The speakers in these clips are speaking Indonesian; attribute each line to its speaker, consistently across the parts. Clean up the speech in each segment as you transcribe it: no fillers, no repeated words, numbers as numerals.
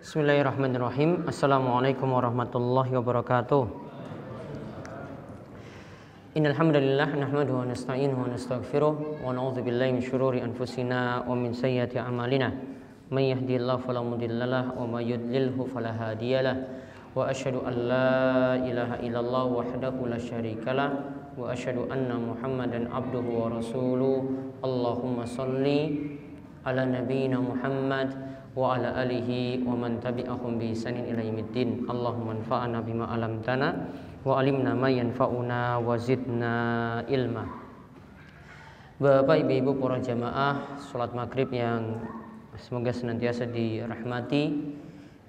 Speaker 1: Bismillahirrahmanirrahim. Assalamualaikum warahmatullahi wabarakatuh. Innal hamdalillah nahmaduhu wa nasta'inuhu wa nastaghfiruh wa na'udzu billahi min syururi anfusina wa min sayyiati a'malina. May yahdihillahu fala mudhillalah wa may yudlilhu fala hadiyalah. Wa asyhadu an la ilaha illallah wahdahu la syarikalah wa asyhadu anna Muhammadan abduhu wa rasuluh. Allahumma shalli ala nabiyyina Muhammad wa ala alihi wa man tabi'ahum bi ihsanin ila yaumiddin. Allahumma anfa'na bima 'allamtana wa 'allimna ma yanfa'una wa zidna ilma. Bapak, Ibu, para jamaah salat maghrib yang semoga senantiasa dirahmati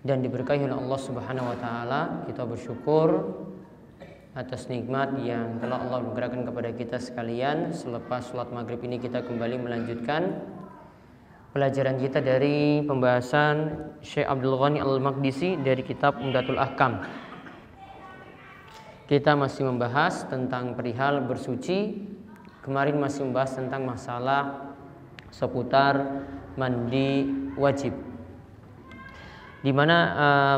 Speaker 1: dan diberkahi oleh Allah Subhanahu wa taala, kita bersyukur atas nikmat yang telah Allah berikan kepada kita sekalian. Selepas salat maghrib ini kita kembali melanjutkan pelajaran kita dari pembahasan Syekh Abdul Ghani Al-Maqdisi dari kitab Umdatul Ahkam. Kita masih membahas tentang perihal bersuci. Kemarin masih membahas tentang masalah seputar mandi wajib, di mana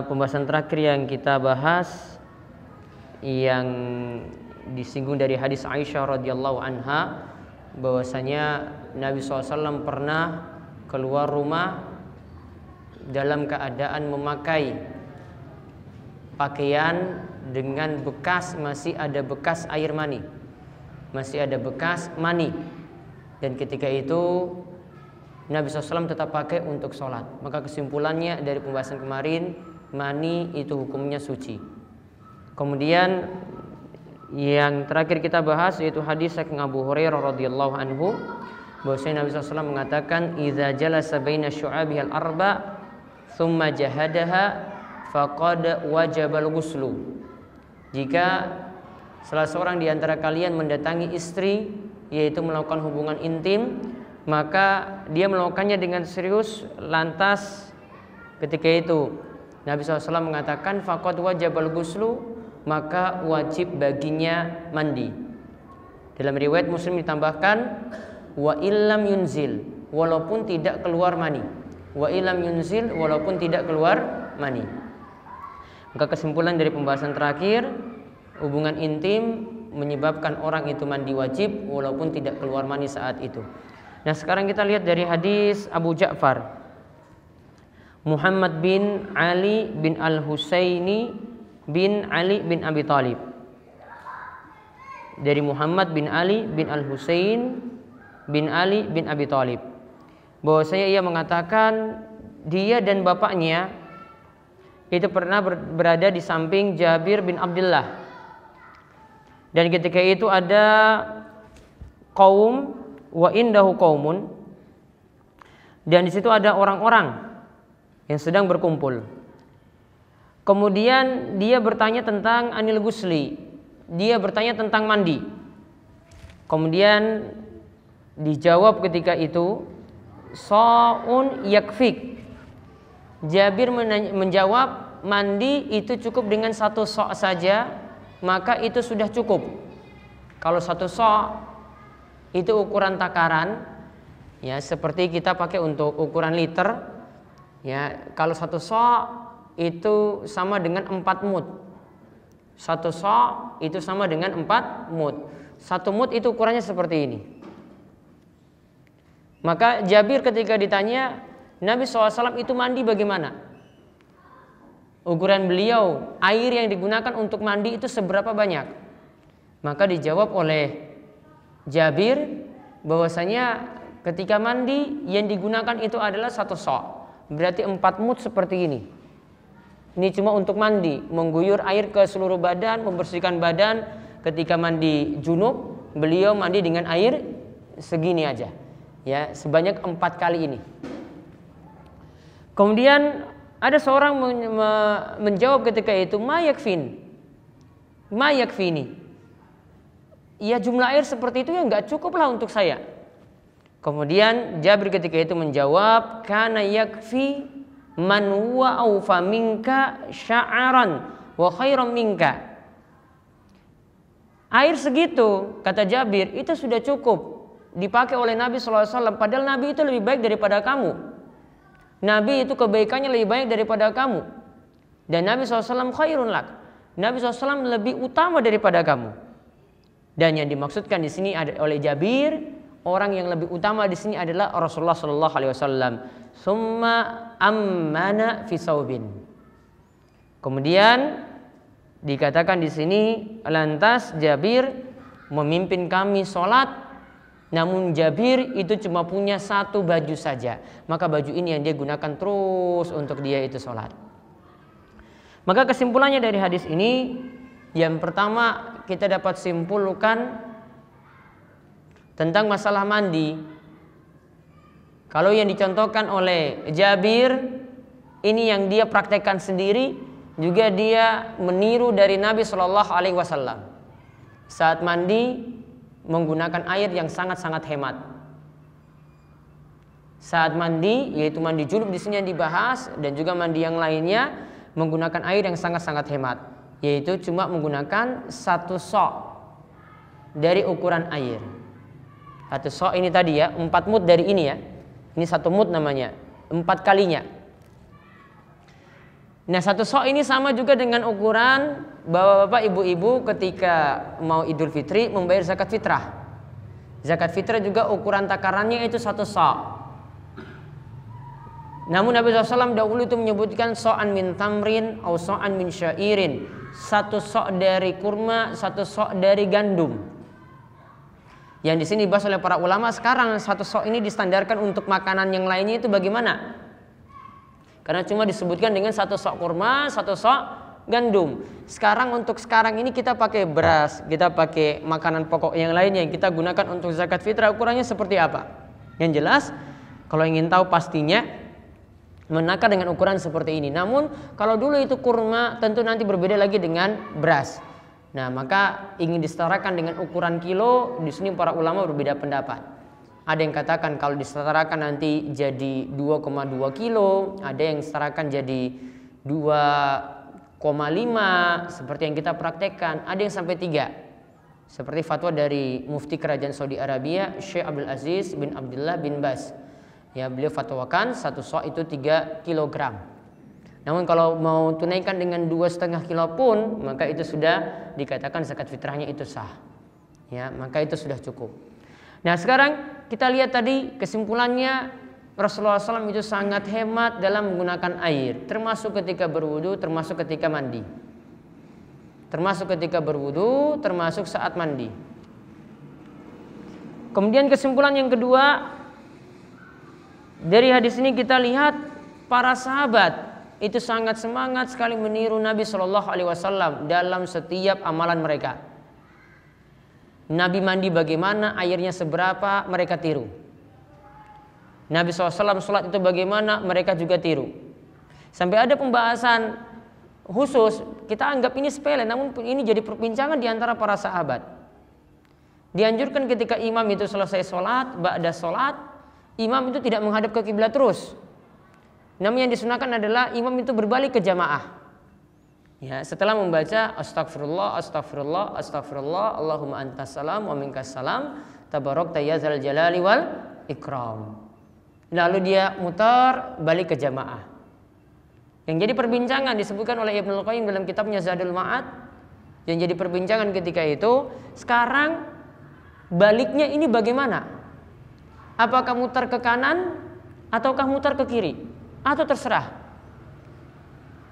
Speaker 1: pembahasan terakhir yang kita bahas yang disinggung dari hadis Aisyah radhiyallahu anha, bahwasanya Nabi SAW pernah keluar rumah dalam keadaan memakai pakaian dengan masih ada bekas air mani, masih ada bekas mani, dan ketika itu Nabi SAW tetap pakai untuk sholat. Maka kesimpulannya dari pembahasan kemarin, mani itu hukumnya suci. Kemudian yang terakhir kita bahas yaitu hadis Sayyidina Abu Hurairah radhiyallahu anhu, bahwasanya Nabi SAW mengatakan idza jalasa baina syu'abihal arba thumma jahadaha faqad wajabal ghuslu. Jika salah seorang di antara kalian mendatangi istri, yaitu melakukan hubungan intim, maka dia melakukannya dengan serius, lantas ketika itu Nabi SAW mengatakan faqad wajabal ghuslu, maka wajib baginya mandi. Dalam riwayat Muslim ditambahkan wa illam yunzil, walaupun tidak keluar mani. Wa illam yunzil, walaupun tidak keluar mani. Maka kesimpulan dari pembahasan terakhir, hubungan intim menyebabkan orang itu mandi wajib walaupun tidak keluar mani saat itu. Nah, sekarang kita lihat dari hadis Abu Ja'far Muhammad bin Ali bin Al-Husaini bin Ali bin Abi Thalib. Dari Muhammad bin Ali bin Al-Husain bin Ali bin Abi Thalib, bahwasanya ia mengatakan dia dan bapaknya itu pernah berada di samping Jabir bin Abdullah, dan ketika itu ada kaum wa indahu qaumun, dan di situ ada orang-orang yang sedang berkumpul. Kemudian dia bertanya tentang anil gusli, dia bertanya tentang mandi. Kemudian dijawab ketika itu sa'un yakfik. Jabir menjawab, mandi itu cukup dengan satu sa' saja, maka itu sudah cukup. Kalau satu sa' itu ukuran takaran, ya seperti kita pakai untuk ukuran liter, ya. Kalau satu sa' itu sama dengan 4 mud. Satu sa' itu sama dengan 4 mud. Satu mud itu ukurannya seperti ini. Maka Jabir ketika ditanya Nabi SAW itu mandi bagaimana, ukuran beliau, air yang digunakan untuk mandi itu seberapa banyak, maka dijawab oleh Jabir bahwasanya ketika mandi yang digunakan itu adalah satu sa', berarti 4 mud seperti ini. Ini cuma untuk mandi, mengguyur air ke seluruh badan, membersihkan badan. Ketika mandi junub, beliau mandi dengan air segini aja, ya, sebanyak 4 kali ini. Kemudian ada seorang menjawab ketika itu, ma yakfini, ya jumlah air seperti itu ya nggak cukup lah untuk saya. Kemudian Jabir ketika itu menjawab, kana yakfi man huwa awfa minka sya'aran wa khairan minka. Air segitu, kata Jabir, itu sudah cukup dipakai oleh Nabi SAW, padahal Nabi itu lebih baik daripada kamu. Nabi itu kebaikannya lebih banyak daripada kamu. Dan Nabi SAW khairun lak. Nabi SAW lebih utama daripada kamu. Dan yang dimaksudkan di sini oleh Jabir, orang yang lebih utama di sini adalah Rasulullah SAW. Summa ammana fi saubin. Kemudian dikatakan di sini, lantas Jabir memimpin kami sholat. Namun Jabir itu cuma punya satu baju saja. Maka baju ini yang dia gunakan terus untuk dia itu sholat. Maka kesimpulannya dari hadis ini, yang pertama kita dapat simpulkan tentang masalah mandi. Kalau yang dicontohkan oleh Jabir, ini yang dia praktekkan sendiri, juga dia meniru dari Nabi SAW. Saat mandi menggunakan air yang sangat-sangat hemat. Saat mandi, yaitu mandi junub di sini yang dibahas, dan juga mandi yang lainnya menggunakan air yang sangat-sangat hemat, yaitu cuma menggunakan 1 sok dari ukuran air. 1 sok ini tadi ya, 4 mud dari ini ya. Ini 1 mud namanya, 4 kalinya. Nah 1 sok ini sama juga dengan ukuran bapak-bapak, ibu-ibu ketika mau Idul Fitri membayar zakat fitrah. Zakat fitrah juga ukuran takarannya itu 1 sok. Namun Nabi SAW dahulu itu menyebutkan so'an min tamrin atau so'an min syairin. 1 sok dari kurma, 1 sok dari gandum. Yang di sini dibahas oleh para ulama, sekarang 1 sok ini distandarkan untuk makanan yang lainnya itu bagaimana? Karena cuma disebutkan dengan 1 sok kurma, 1 sok gandum. Sekarang untuk sekarang ini kita pakai beras, kita pakai makanan pokok yang lainnya yang kita gunakan untuk zakat fitrah, ukurannya seperti apa? Yang jelas kalau ingin tahu pastinya menakar dengan ukuran seperti ini. Namun kalau dulu itu kurma, tentu nanti berbeda lagi dengan beras. Nah maka ingin disetarakan dengan ukuran kilo, di sini para ulama berbeda pendapat. Ada yang katakan kalau disetarakan nanti jadi 2,2 kilo, ada yang setarakan jadi 2,5 seperti yang kita praktekkan, ada yang sampai 3. Seperti fatwa dari Mufti Kerajaan Saudi Arabia, Syekh Abdul Aziz bin Abdullah bin Baz. Ya, beliau fatwakan 1 sok itu 3 kilogram. Namun kalau mau tunaikan dengan 2,5 kilo pun, maka itu sudah dikatakan zakat fitrahnya itu sah. Ya, maka itu sudah cukup. Nah sekarang kita lihat tadi kesimpulannya, Rasulullah SAW itu sangat hemat dalam menggunakan air, termasuk ketika berwudu, termasuk ketika mandi. Termasuk ketika berwudu, termasuk saat mandi. Kemudian kesimpulan yang kedua, dari hadis ini kita lihat para sahabat itu sangat semangat sekali meniru Nabi SAW dalam setiap amalan mereka. Nabi mandi bagaimana, airnya seberapa, mereka tiru. Nabi SAW sholat itu bagaimana, mereka juga tiru. Sampai ada pembahasan khusus, kita anggap ini sepele, namun ini jadi perbincangan di antara para sahabat. Dianjurkan ketika imam itu selesai sholat, ba'da sholat, imam itu tidak menghadap ke kiblat terus. Namun yang disunahkan adalah imam itu berbalik ke jamaah. Ya, setelah membaca astagfirullah, astagfirullah, astagfirullah, Allahumma antas salam wa minkas salam, tabarakta ya zal jalali wal ikram. Lalu dia mutar balik ke jamaah. Yang jadi perbincangan disebutkan oleh Ibnul Qayyim dalam kitabnya Zadul Ma'ad. Yang jadi perbincangan ketika itu, sekarang baliknya ini bagaimana? Apakah mutar ke kanan ataukah mutar ke kiri? Atau terserah.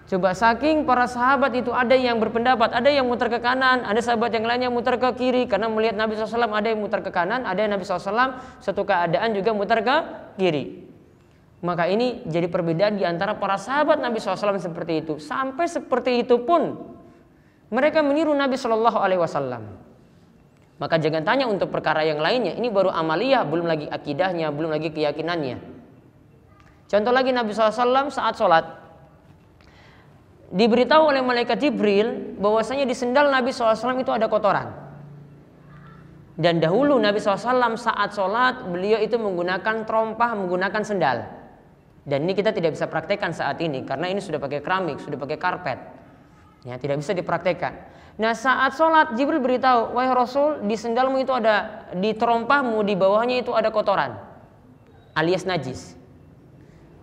Speaker 1: Coba saking para sahabat itu ada yang berpendapat, ada yang mutar ke kanan, ada sahabat yang lainnya mutar ke kiri karena melihat Nabi SAW ada yang mutar ke kanan, ada yang Nabi SAW suatu keadaan juga mutar ke kiri. Maka ini jadi perbedaan di antara para sahabat Nabi SAW seperti itu. Sampai seperti itu pun mereka meniru Nabi SAW. Maka jangan tanya untuk perkara yang lainnya, ini baru amaliyah, belum lagi akidahnya, belum lagi keyakinannya. Contoh lagi Nabi SAW saat sholat diberitahu oleh malaikat Jibril bahwasanya di sendal Nabi SAW itu ada kotoran. Dan dahulu Nabi SAW saat sholat beliau itu menggunakan terompah, menggunakan sendal. Dan ini kita tidak bisa praktekkan saat ini karena ini sudah pakai keramik, sudah pakai karpet. Ya, tidak bisa dipraktekkan. Nah saat sholat Jibril beritahu, wahai Rasul, di sendalmu itu ada, di terompahmu di bawahnya itu ada kotoran alias najis.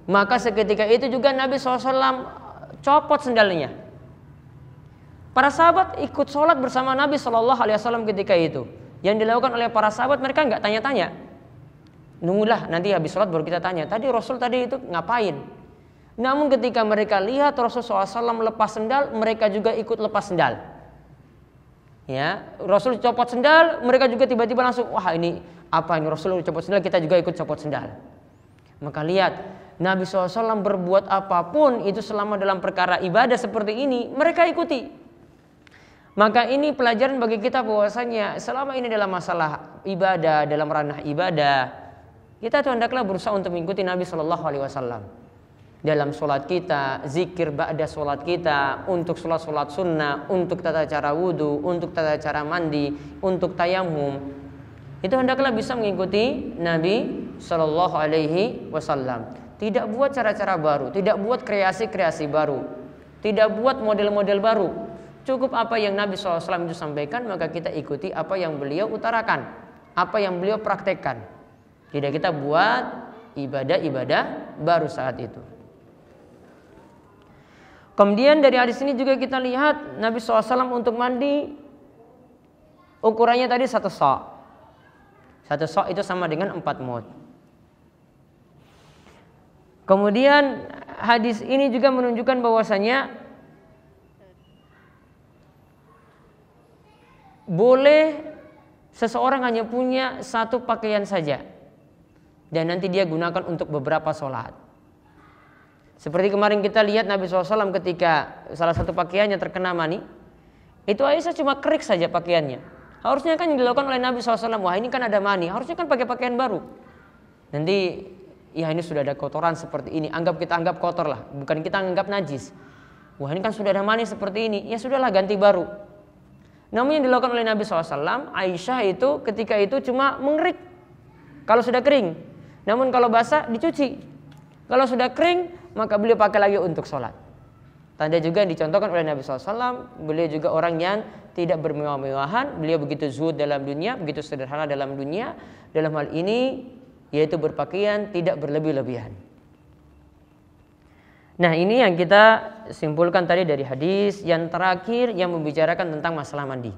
Speaker 1: Maka seketika itu juga Nabi SAW copot sendalnya. Para sahabat ikut sholat bersama Nabi SAW ketika itu. Yang dilakukan oleh para sahabat, mereka nggak tanya-tanya. Nunggulah nanti habis sholat baru kita tanya. Tadi Rasul tadi itu ngapain? Namun ketika mereka lihat Rasul SAW lepas sendal, mereka juga ikut lepas sendal. Ya, Rasul copot sendal, mereka juga tiba-tiba langsung, wah ini apa ini, Rasul copot sendal, kita juga ikut copot sendal. Maka lihat, Nabi SAW berbuat apapun itu selama dalam perkara ibadah seperti ini, mereka ikuti. Maka ini pelajaran bagi kita bahwasanya selama ini dalam masalah ibadah, dalam ranah ibadah, kita tuh hendaklah berusaha untuk mengikuti Nabi SAW. Dalam sholat kita, zikir ba'da sholat kita, untuk sholat sunnah, untuk tata cara wudhu, untuk tata cara mandi, untuk tayamum, itu hendaklah bisa mengikuti Nabi SAW. Tidak buat cara-cara baru, tidak buat kreasi-kreasi baru, tidak buat model-model baru. Cukup apa yang Nabi SAW itu sampaikan, maka kita ikuti apa yang beliau utarakan, apa yang beliau praktekkan. Tidak kita buat ibadah-ibadah baru saat itu. Kemudian dari hadis ini juga kita lihat Nabi SAW untuk mandi ukurannya tadi 1 sa'. 1 sa' itu sama dengan 4 mud. Kemudian hadis ini juga menunjukkan bahwasanya boleh seseorang hanya punya 1 pakaian saja dan nanti dia gunakan untuk beberapa sholat. Seperti kemarin kita lihat Nabi SAW ketika salah satu pakaiannya terkena mani, itu Aisyah cuma kerik saja pakaiannya. Harusnya kan yang dilakukan oleh Nabi SAW, wah ini kan ada mani, harusnya kan pakai pakaian baru. Nanti ya ini sudah ada kotoran seperti ini, kita anggap kotor lah, bukan kita anggap najis. Wah ini kan sudah ada mani seperti ini, ya sudahlah ganti baru. Namun yang dilakukan oleh Nabi SAW, Aisyah itu ketika itu cuma mengerik kalau sudah kering. Namun kalau basah dicuci. Kalau sudah kering maka beliau pakai lagi untuk sholat. Tanda juga yang dicontohkan oleh Nabi SAW, beliau juga orang yang tidak bermewah-mewahan, beliau begitu zuhud dalam dunia, begitu sederhana dalam dunia, dalam hal ini yaitu berpakaian tidak berlebih-lebihan. Nah ini yang kita simpulkan tadi dari hadis yang terakhir yang membicarakan tentang masalah mandi.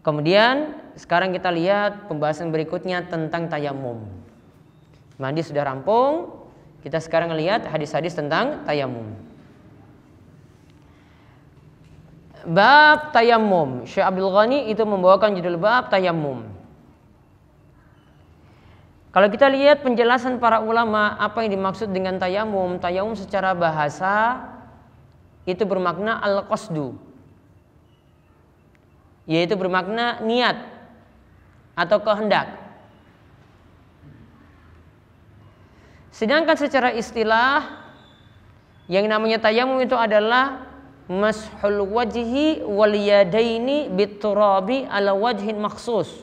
Speaker 1: Kemudian sekarang kita lihat pembahasan berikutnya tentang tayamum. Mandi sudah rampung, kita sekarang lihat hadis-hadis tentang tayamum. Bab tayamum. Syekh Abdul Ghani itu membawakan judul bab tayamum. Kalau kita lihat penjelasan para ulama apa yang dimaksud dengan tayamum, tayamum secara bahasa itu bermakna al-qasdu, yaitu bermakna niat atau kehendak. Sedangkan secara istilah yang namanya tayamum itu adalah mashul wajhi wal yadaini biturabi ala wajhin maksus,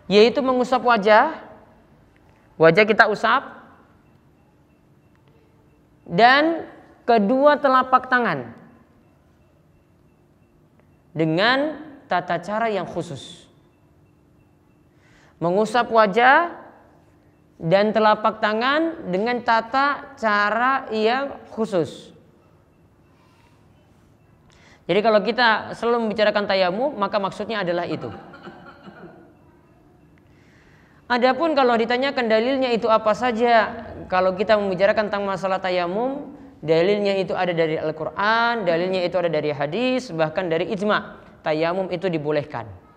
Speaker 1: yaitu mengusap wajah kita usap, dan kedua telapak tangan dengan tata cara yang khusus. Mengusap wajah dan telapak tangan dengan tata cara yang khusus. Jadi kalau kita selalu membicarakan tayamum, maka maksudnya adalah itu. Adapun kalau ditanyakan dalilnya itu apa saja, kalau kita membicarakan tentang masalah tayamum, dalilnya itu ada dari Al-Quran, dalilnya itu ada dari hadis, bahkan dari ijma. Tayamum itu dibolehkan.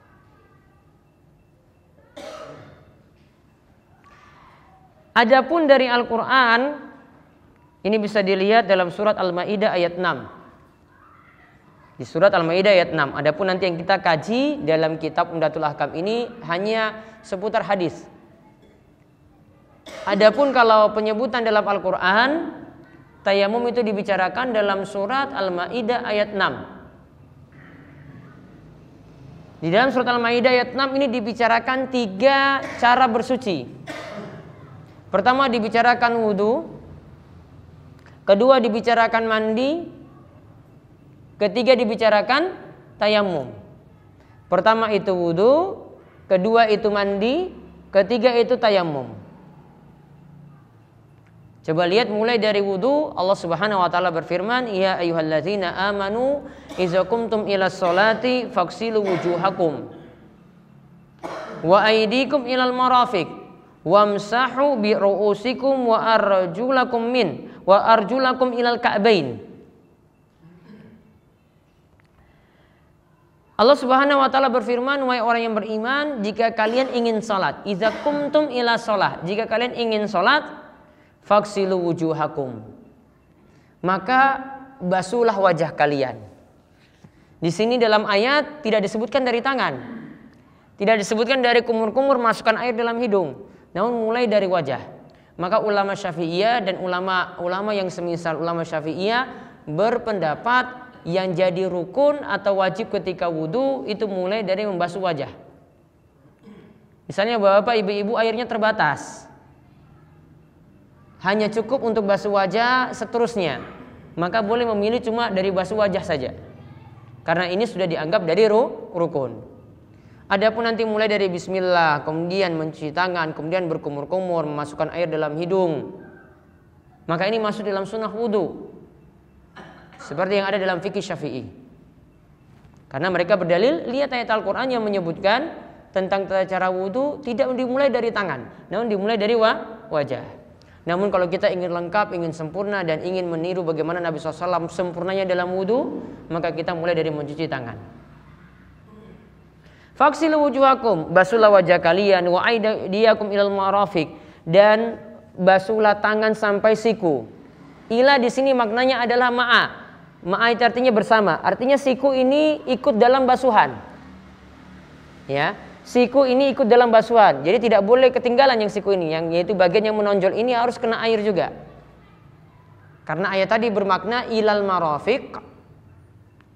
Speaker 1: Adapun dari Al-Quran, ini bisa dilihat dalam surat Al-Ma'idah ayat 6. Di surat Al-Ma'idah ayat 6. Adapun nanti yang kita kaji dalam kitab Umdatul Ahkam ini hanya seputar hadis. Adapun kalau penyebutan dalam Al-Quran, tayamum itu dibicarakan dalam surat Al-Ma'idah ayat 6. Di dalam surat Al-Ma'idah ayat 6 ini dibicarakan 3 cara bersuci. Pertama dibicarakan wudu, kedua dibicarakan mandi, ketiga dibicarakan tayamum. Pertama itu wudu, kedua itu mandi, ketiga itu tayamum. Coba lihat mulai dari wudu, Allah Subhanahu wa taala berfirman, "Ya ayyuhalladzina amanu idza qumtum ilas sholati faghsilu wujuhakum wa aydikum ilal marafiq wamsahu bi ru'usikum wa arjulakum ilal ka'bain." Allah Subhanahu wa taala berfirman, "Wahai orang yang beriman, jika kalian ingin salat, idza qumtum ilas shalah, jika kalian ingin salat, faghsilu wujuhakum, maka basuhlah wajah kalian." Di sini dalam ayat tidak disebutkan dari tangan, tidak disebutkan dari kumur-kumur masukkan air dalam hidung, namun mulai dari wajah. Maka ulama Syafi'iyah dan ulama yang semisal ulama Syafi'iyah berpendapat yang jadi rukun atau wajib ketika wudu itu mulai dari membasuh wajah. Misalnya bapak ibu-ibu airnya terbatas, hanya cukup untuk basuh wajah seterusnya, maka boleh memilih cuma dari basuh wajah saja, karena ini sudah dianggap dari rukun. Adapun nanti mulai dari bismillah, kemudian mencuci tangan, kemudian berkumur-kumur, memasukkan air dalam hidung, maka ini masuk dalam sunnah wudu, seperti yang ada dalam fikih Syafi'i. Karena mereka berdalil lihat ayat Al-Quran yang menyebutkan tentang tata cara wudu tidak dimulai dari tangan, namun dimulai dari wajah. Namun kalau kita ingin lengkap, ingin sempurna dan ingin meniru bagaimana Nabi SAW sempurnanya dalam wudu, maka kita mulai dari mencuci tangan. Faghsilu wujuhakum, basuhlah wajah kalian, wa aydiyakum ilal marafiq, dan basuhlah tangan sampai siku. Ila di sini maknanya adalah ma'a. Ma'a itu artinya bersama. Artinya siku ini ikut dalam basuhan. Ya. Siku ini ikut dalam basuhan, jadi tidak boleh ketinggalan yang siku ini, yang yaitu bagian yang menonjol ini harus kena air juga. Karena ayat tadi bermakna ilal marafiq,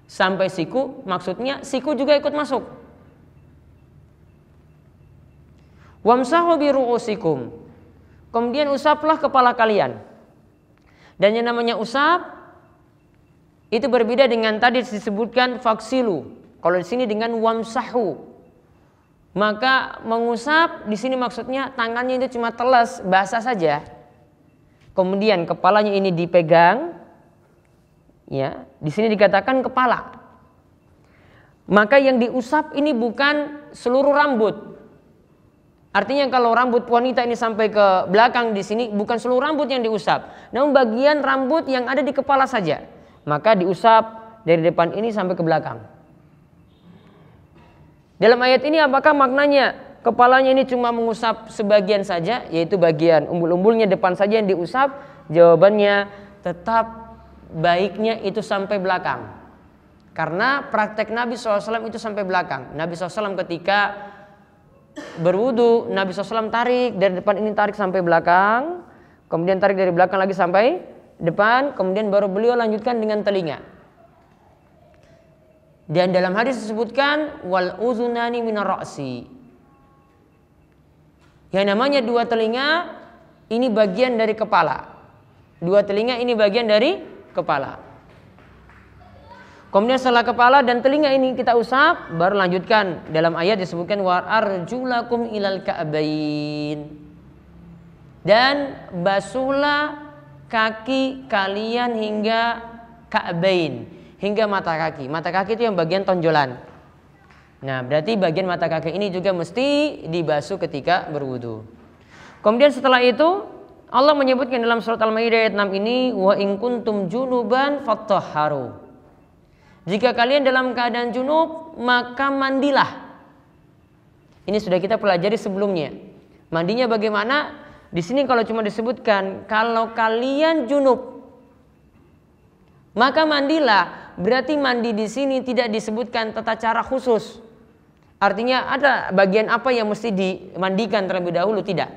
Speaker 1: sampai siku, maksudnya siku juga ikut masuk. Wamsahu bi ru'usikum, kemudian usaplah kepala kalian. Dan yang namanya usap itu berbeda dengan tadi disebutkan faksilu. Kalau di sini dengan wamsahu. Maka mengusap di sini maksudnya tangannya itu cuma teles, basah saja. Kemudian kepalanya ini dipegang, ya. Di sini dikatakan kepala. Maka yang diusap ini bukan seluruh rambut. Artinya kalau rambut wanita ini sampai ke belakang di sini bukan seluruh rambut yang diusap, namun bagian rambut yang ada di kepala saja. Maka diusap dari depan ini sampai ke belakang. Dalam ayat ini apakah maknanya kepalanya ini cuma mengusap sebagian saja, yaitu bagian umbul-umbulnya depan saja yang diusap? Jawabannya tetap baiknya itu sampai belakang. Karena praktek Nabi SAW itu sampai belakang. Nabi SAW ketika berwudu, Nabi SAW tarik dari depan ini, tarik sampai belakang, kemudian tarik dari belakang lagi sampai depan, kemudian baru beliau lanjutkan dengan telinga. Dan dalam hadis disebutkan wal uzunani minar ra'si. Yang namanya dua telinga ini bagian dari kepala. Dua telinga ini bagian dari kepala. Kemudian setelah kepala dan telinga ini kita usap, baru lanjutkan. Dalam ayat disebutkan wa arjulakum ilal ka'bain. Dan basuhlah kaki kalian hingga ka'bain, hingga mata kaki. Mata kaki itu yang bagian tonjolan. Nah, berarti bagian mata kaki ini juga mesti dibasuh ketika berwudu. Kemudian setelah itu Allah menyebutkan dalam surat Al-Maidah ayat 6 ini, wa in kuntum junuban fattahharu. Jika kalian dalam keadaan junub, maka mandilah. Ini sudah kita pelajari sebelumnya. Mandinya bagaimana? Di sini kalau cuma disebutkan kalau kalian junub, maka mandilah. Berarti mandi di sini tidak disebutkan tata cara khusus. Artinya ada bagian apa yang mesti dimandikan terlebih dahulu, tidak.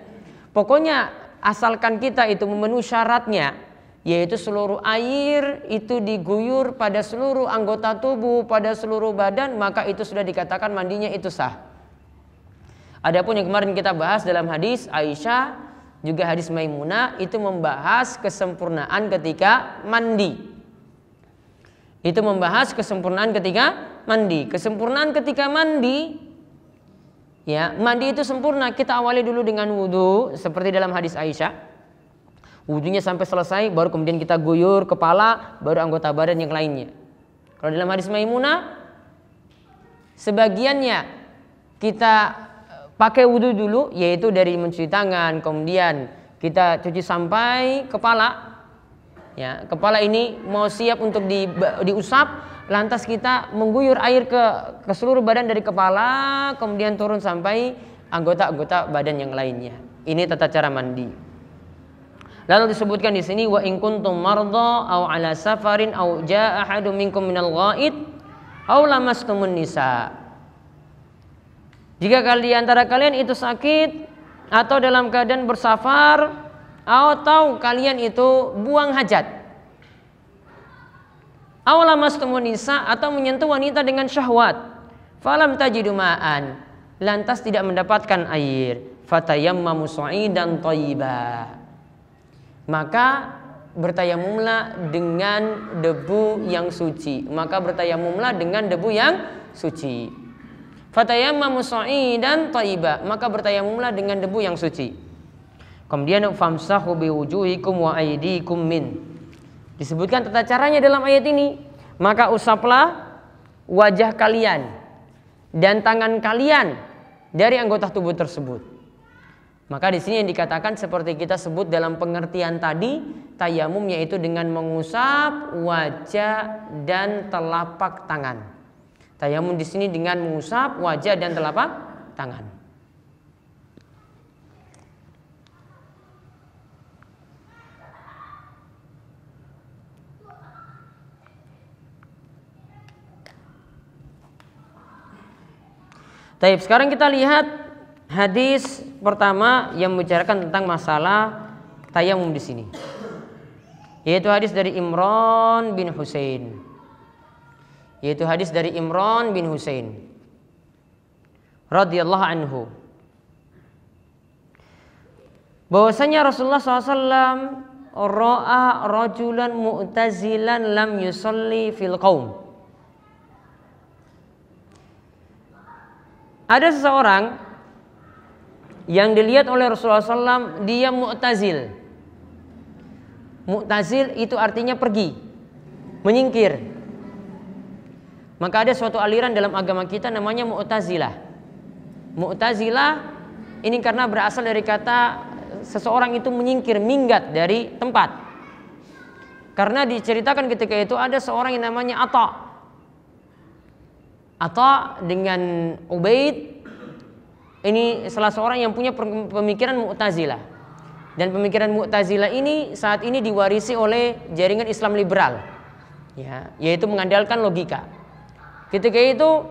Speaker 1: Pokoknya asalkan kita itu memenuhi syaratnya, yaitu seluruh air itu diguyur pada seluruh anggota tubuh, pada seluruh badan, maka itu sudah dikatakan mandinya itu sah. Adapun yang kemarin kita bahas dalam hadis Aisyah, juga hadis Maimunah, itu membahas kesempurnaan ketika mandi. Itu membahas kesempurnaan ketika mandi. Kesempurnaan ketika mandi, Ya, mandi itu sempurna. Kita awali dulu dengan wudhu seperti dalam hadis Aisyah. Wudhunya sampai selesai, baru kemudian kita guyur kepala, baru anggota badan yang lainnya. Kalau dalam hadis Maimunah, sebagiannya kita pakai wudhu dulu, yaitu dari mencuci tangan, kemudian kita cuci sampai kepala. Ya, kepala ini mau siap untuk diusap. Lantas kita mengguyur air ke seluruh badan dari kepala, kemudian turun sampai anggota-anggota badan yang lainnya. Ini tata cara mandi. Lalu disebutkan di sini wa in kuntum mardha aw ala safarin aw jaa ahadum minkum minal ghaid aw lamastumun nisa. Jika di antara kalian itu sakit atau dalam keadaan bersafar atau kalian itu buang hajat. Awalamastumun nisa atau menyentuh wanita dengan syahwat, falam tajidu ma'an, lantas tidak mendapatkan air, fatayammamu sa'idan thayyiba, maka bertayamumlah dengan debu yang suci. Maka bertayamumlah dengan debu yang suci. Fatayammamu sa'idan thayyiba, maka bertayamumlah dengan debu yang suci. Kemudian famsahu biwujuhikum wa aydikum min. Disebutkan tata caranya dalam ayat ini. Maka usaplah wajah kalian dan tangan kalian dari anggota tubuh tersebut. Maka di sini yang dikatakan seperti kita sebut dalam pengertian tadi, tayamum yaitu dengan mengusap wajah dan telapak tangan. Tayamum di sini dengan mengusap wajah dan telapak tangan. Baik, sekarang kita lihat hadis pertama yang membicarakan tentang masalah tayamum di sini. Yaitu hadis dari Imran bin Husain. Radhiyallahu anhu. Bahwasanya Rasulullah SAW ra'a rajulan mu'tazilan lam yusalli fil qaum. Ada seseorang yang dilihat oleh Rasulullah SAW, dia mu'tazil. Mu'tazil itu artinya pergi, menyingkir. Maka ada suatu aliran dalam agama kita namanya Mu'tazilah. Mu'tazilah ini karena berasal dari kata seseorang itu menyingkir, minggat dari tempat. Karena diceritakan ketika itu ada seorang yang namanya Atha dengan Ubaid, ini salah seorang yang punya pemikiran Mu'tazilah. Dan pemikiran Mu'tazilah ini saat ini diwarisi oleh jaringan Islam liberal, ya, yaitu mengandalkan logika. Ketika itu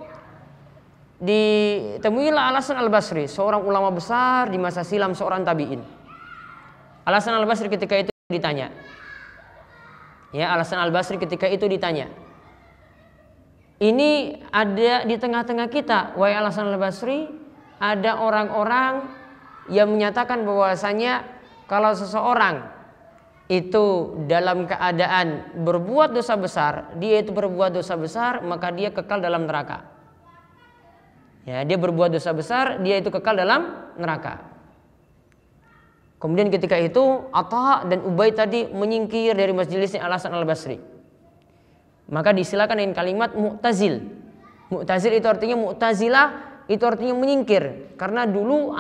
Speaker 1: ditemuilah Al-Hasan Al-Basri, seorang ulama besar di masa silam, seorang tabi'in. Al-Hasan Al-Basri ketika itu ditanya, ini ada di tengah-tengah kita, wahai Al-Hasan Al-Basri, ada orang-orang yang menyatakan bahwasanya kalau seseorang itu dalam keadaan berbuat dosa besar, maka dia kekal dalam neraka. Ya, dia berbuat dosa besar, dia itu kekal dalam neraka. Kemudian ketika itu Atha dan Ubaid tadi menyingkir dari majelisnya Al-Hasan Al-Basri. Maka disilakan dengan kalimat Mu'tazil. Mu'tazil itu artinya Mu'tazilah, itu artinya menyingkir. Karena dulu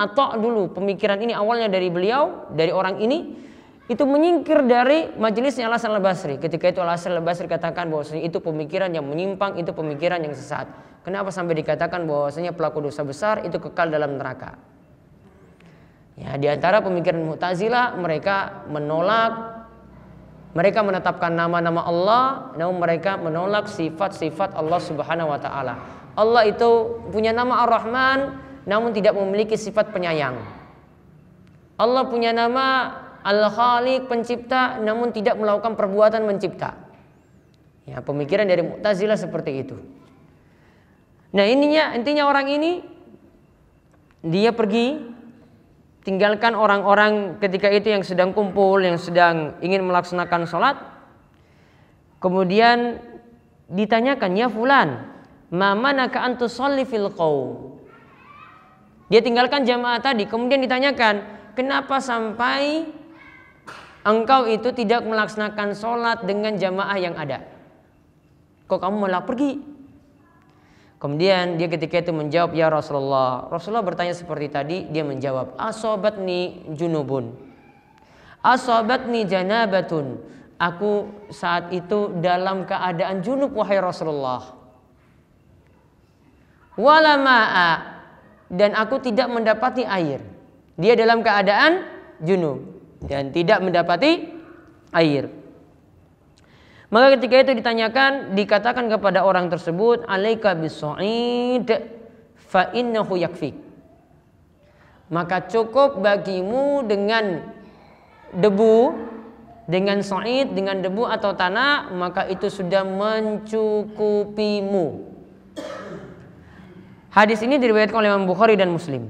Speaker 1: pemikiran ini awalnya dari beliau, dari orang ini, itu menyingkir dari majelisnya Al-Hasan Al-Basri. Ketika itu Al-Hasan Al-Basri katakan bahwasanya itu pemikiran yang menyimpang, itu pemikiran yang sesat. Kenapa sampai dikatakan bahwasanya pelaku dosa besar itu kekal dalam neraka? Ya, di antara pemikiran Mu'tazilah, mereka menetapkan nama-nama Allah, namun mereka menolak sifat-sifat Allah Subhanahu wa taala. Allah itu punya nama Ar-Rahman, namun tidak memiliki sifat penyayang. Allah punya nama Al-Khaliq, pencipta, namun tidak melakukan perbuatan mencipta. Ya, pemikiran dari Mu'tazilah seperti itu. Nah, intinya orang ini dia pergi, tinggalkan orang-orang ketika itu yang sedang kumpul, yang sedang ingin melaksanakan sholat. Kemudian ditanyakan, ya fulan, ma manaka an tusalli fil qaum. Dia tinggalkan jamaah tadi, kemudian ditanyakan, kenapa sampai engkau itu tidak melaksanakan sholat dengan jamaah yang ada? Kok kamu malah pergi? Kemudian dia ketika itu menjawab, ya Rasulullah. Rasulullah bertanya seperti tadi, dia menjawab, asobatni junubun, asobatni janabatun. Aku saat itu dalam keadaan junub wahai Rasulullah. Wala ma'a, dan aku tidak mendapati air. Dia dalam keadaan junub dan tidak mendapati air. Maka ketika itu ditanyakan, dikatakan kepada orang tersebut, alaika bis-sa'id fa innahu yakfik. Maka cukup bagimu dengan debu, dengan sa'id, dengan debu atau tanah, maka itu sudah mencukupimu. Hadis ini diriwayatkan oleh Imam Bukhari dan Muslim.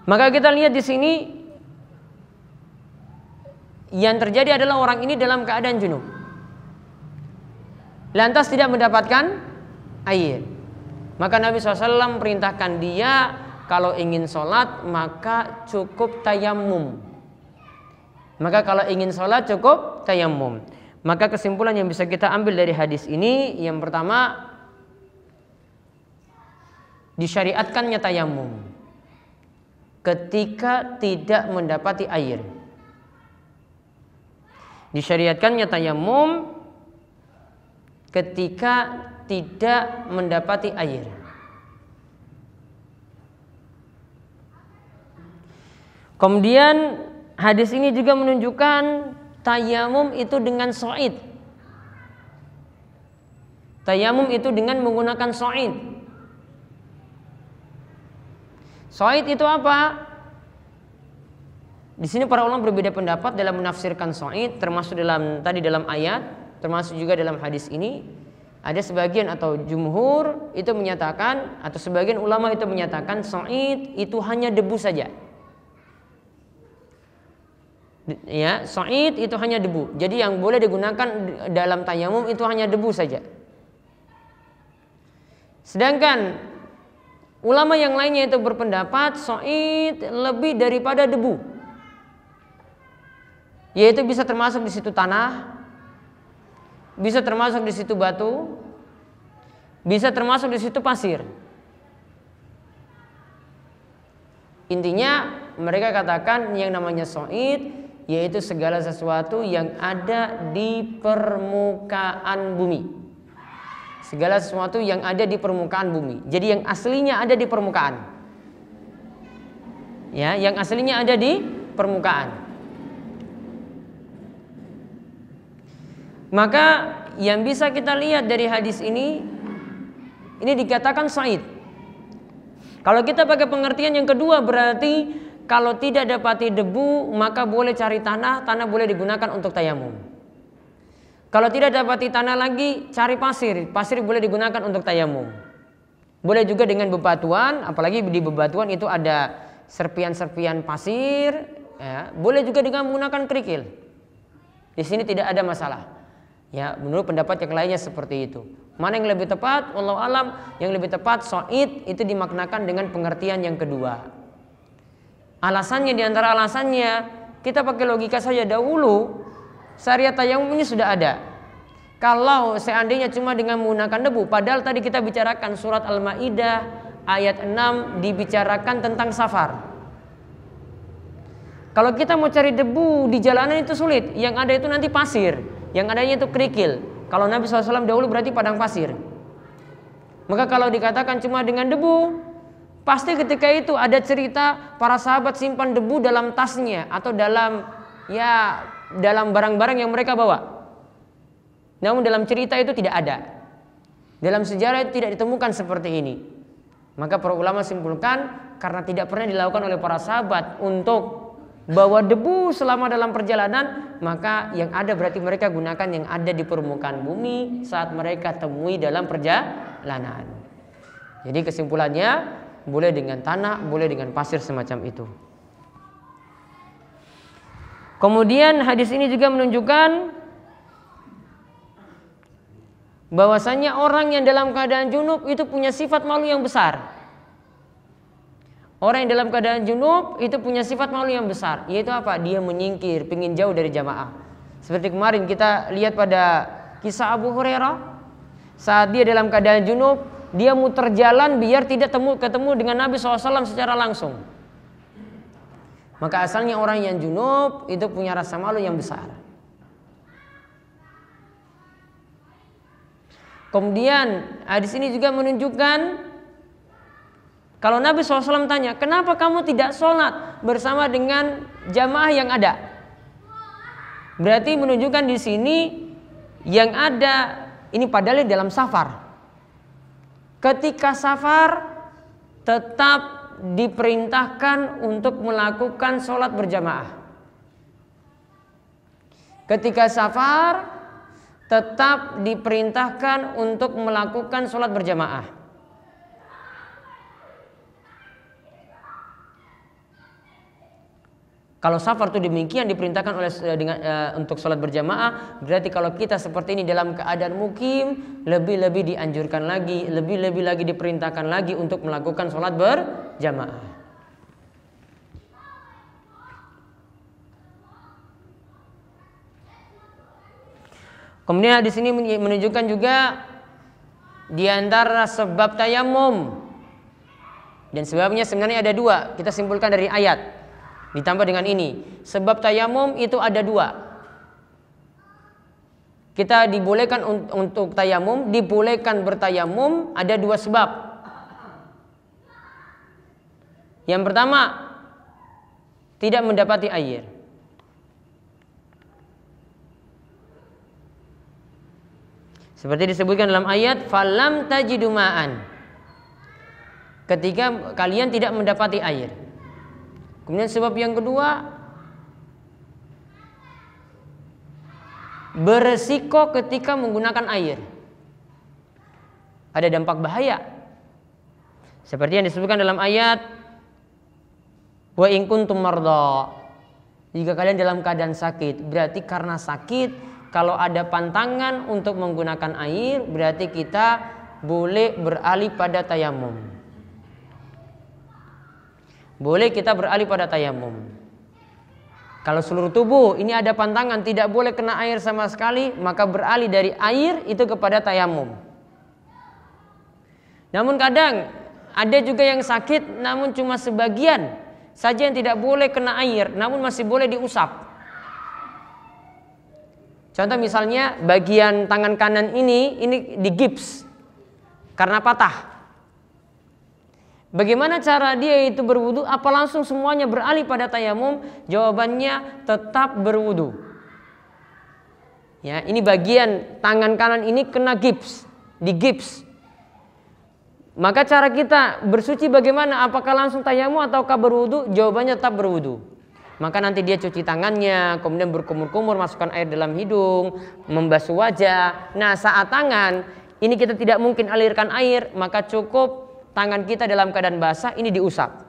Speaker 1: Maka kita lihat di sini, yang terjadi adalah orang ini dalam keadaan junub, lantas tidak mendapatkan air. Maka Nabi SAW perintahkan dia, kalau ingin sholat maka cukup tayammum. Maka kalau ingin sholat cukup tayammum. Maka kesimpulan yang bisa kita ambil dari hadis ini, yang pertama, disyariatkannya tayammum ketika tidak mendapati air. Disyariatkannya tayammum ketika tidak mendapati air. Kemudian hadis ini juga menunjukkan tayamum itu dengan sa'id. Tayamum itu dengan menggunakan sa'id. Sa'id itu apa? Di sini para ulama berbeda pendapat dalam menafsirkan sa'id, termasuk dalam ayat, termasuk juga dalam hadis ini. Ada sebagian atau jumhur itu menyatakan, atau sebagian ulama itu menyatakan sa'id itu hanya debu saja. Ya, sa'id itu hanya debu. Jadi yang boleh digunakan dalam tayamum itu hanya debu saja. Sedangkan ulama yang lainnya itu berpendapat sa'id lebih daripada debu. Yaitu bisa termasuk di situ tanah, bisa termasuk di situ batu, bisa termasuk di situ pasir. Intinya mereka katakan yang namanya sa'id yaitu segala sesuatu yang ada di permukaan bumi. Segala sesuatu yang ada di permukaan bumi. Jadi yang aslinya ada di permukaan. Ya, yang aslinya ada di permukaan. Maka yang bisa kita lihat dari hadis ini dikatakan sa'id. Kalau kita pakai pengertian yang kedua, berarti kalau tidak dapati debu maka boleh cari tanah, tanah boleh digunakan untuk tayamum. Kalau tidak dapati tanah lagi, cari pasir, pasir boleh digunakan untuk tayamum. Boleh juga dengan bebatuan, apalagi di bebatuan itu ada serpian-serpian pasir, ya. Boleh juga dengan menggunakan kerikil. Di sini tidak ada masalah. Ya, menurut pendapat yang lainnya seperti itu. Mana yang lebih tepat? Wallahu alam, yang lebih tepat sa'id itu dimaknakan dengan pengertian yang kedua. Alasannya, diantara alasannya, kita pakai logika saja dahulu, syariat tayamum ini sudah ada. Kalau seandainya cuma dengan menggunakan debu, padahal tadi kita bicarakan surat Al-Maidah ayat 6 dibicarakan tentang safar. Kalau kita mau cari debu di jalanan itu sulit, yang ada itu nanti pasir, yang adanya itu kerikil. Kalau Nabi SAW dahulu berarti padang pasir. Maka kalau dikatakan cuma dengan debu, pasti ketika itu ada cerita para sahabat simpan debu dalam tasnya atau dalam barang-barang yang mereka bawa. Namun dalam cerita itu tidak ada. Dalam sejarah itu tidak ditemukan seperti ini. Maka para ulama simpulkan karena tidak pernah dilakukan oleh para sahabat untuk bawa debu selama dalam perjalanan, maka yang ada berarti mereka gunakan yang ada di permukaan bumi saat mereka temui dalam perjalanan. Jadi kesimpulannya, boleh dengan tanah, boleh dengan pasir semacam itu. Kemudian hadis ini juga menunjukkan bahwasanya orang yang dalam keadaan junub itu punya sifat malu yang besar. Orang yang dalam keadaan junub itu punya sifat malu yang besar, yaitu apa? Dia menyingkir, pingin jauh dari jamaah. Seperti kemarin kita lihat pada kisah Abu Hurairah, saat dia dalam keadaan junub, dia muter jalan biar tidak ketemu dengan Nabi SAW secara langsung. Maka asalnya orang yang junub itu punya rasa malu yang besar. Kemudian hadis ini juga menunjukkan, kalau Nabi SAW tanya, kenapa kamu tidak sholat bersama dengan jamaah yang ada? Berarti menunjukkan di sini yang ada ini padahal dalam safar. Ketika safar tetap diperintahkan untuk melakukan sholat berjamaah. Ketika safar tetap diperintahkan untuk melakukan sholat berjamaah. Kalau safar itu demikian diperintahkan untuk sholat berjamaah, berarti kalau kita seperti ini dalam keadaan mukim, lebih-lebih dianjurkan lagi, lebih-lebih lagi diperintahkan lagi untuk melakukan sholat berjamaah. Kemudian di sini menunjukkan juga di antara sebab tayamum, dan sebabnya sebenarnya ada dua, kita simpulkan dari ayat. Ditambah dengan ini, sebab tayamum itu ada dua. Kita dibolehkan untuk tayamum, dibolehkan bertayamum ada dua sebab. Yang pertama, tidak mendapati air. Seperti disebutkan dalam ayat, falam tajidu ma'an. Ketika kalian tidak mendapati air. Kemudian sebab yang kedua, beresiko ketika menggunakan air. Ada dampak bahaya. Seperti yang disebutkan dalam ayat, wa in kuntum mardha. Jika kalian dalam keadaan sakit, berarti karena sakit, kalau ada pantangan untuk menggunakan air, berarti kita boleh beralih pada tayamum. Boleh kita beralih pada tayamum. Kalau seluruh tubuh ini ada pantangan, tidak boleh kena air sama sekali, maka beralih dari air itu kepada tayamum. Namun kadang ada juga yang sakit namun cuma sebagian saja yang tidak boleh kena air, namun masih boleh diusap. Contoh misalnya bagian tangan kanan ini digips karena patah. Bagaimana cara dia itu berwudu? Apa langsung semuanya beralih pada tayamum? Jawabannya tetap berwudu. Ya, ini bagian tangan kanan ini kena gips, digips. Maka cara kita bersuci bagaimana? Apakah langsung tayamum ataukah berwudu? Jawabannya tetap berwudu. Maka nanti dia cuci tangannya, kemudian berkumur-kumur, masukkan air dalam hidung, membasuh wajah. Nah, saat tangan ini kita tidak mungkin alirkan air, maka cukup tangan kita dalam keadaan basah ini diusap.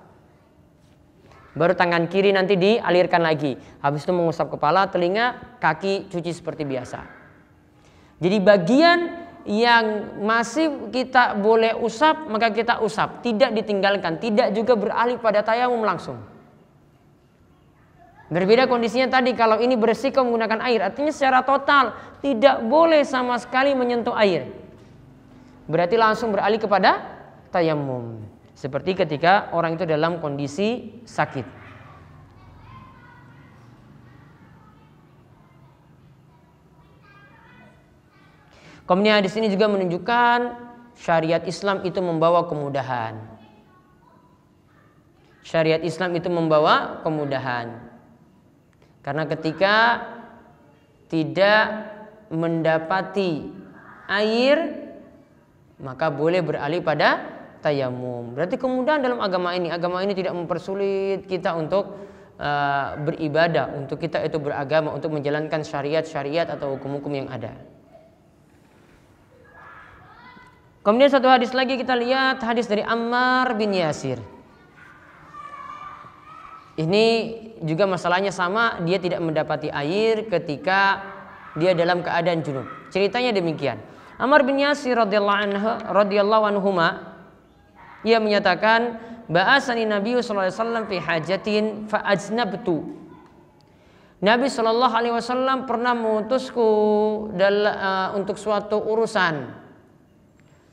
Speaker 1: Baru tangan kiri nanti dialirkan lagi. Habis itu mengusap kepala, telinga, kaki, cuci seperti biasa. Jadi bagian yang masih kita boleh usap, maka kita usap, tidak ditinggalkan, tidak juga beralih pada tayamum langsung. Berbeda kondisinya tadi, kalau ini beresiko menggunakan air, artinya secara total tidak boleh sama sekali menyentuh air. Berarti langsung beralih kepada tayamum. Seperti ketika orang itu dalam kondisi sakit. Kemudian di sini juga menunjukkan syariat Islam itu membawa kemudahan. Syariat Islam itu membawa kemudahan. Karena ketika tidak mendapati air, maka boleh beralih pada tayamum. Berarti kemudahan dalam agama ini tidak mempersulit kita untuk beribadah, untuk kita itu beragama, untuk menjalankan syariat-syariat atau hukum-hukum yang ada. Kemudian satu hadis lagi kita lihat, hadis dari Ammar bin Yasir. Ini juga masalahnya sama, dia tidak mendapati air ketika dia dalam keadaan junub. Ceritanya demikian. Ammar bin Yasir radhiyallahu anhuma, ia menyatakan ba'asani Nabi sallallahu alaihi wasallam fi hajatin fa ajnabtu. Nabi sallallahu alaihi wasallam pernah mengutusku untuk suatu urusan.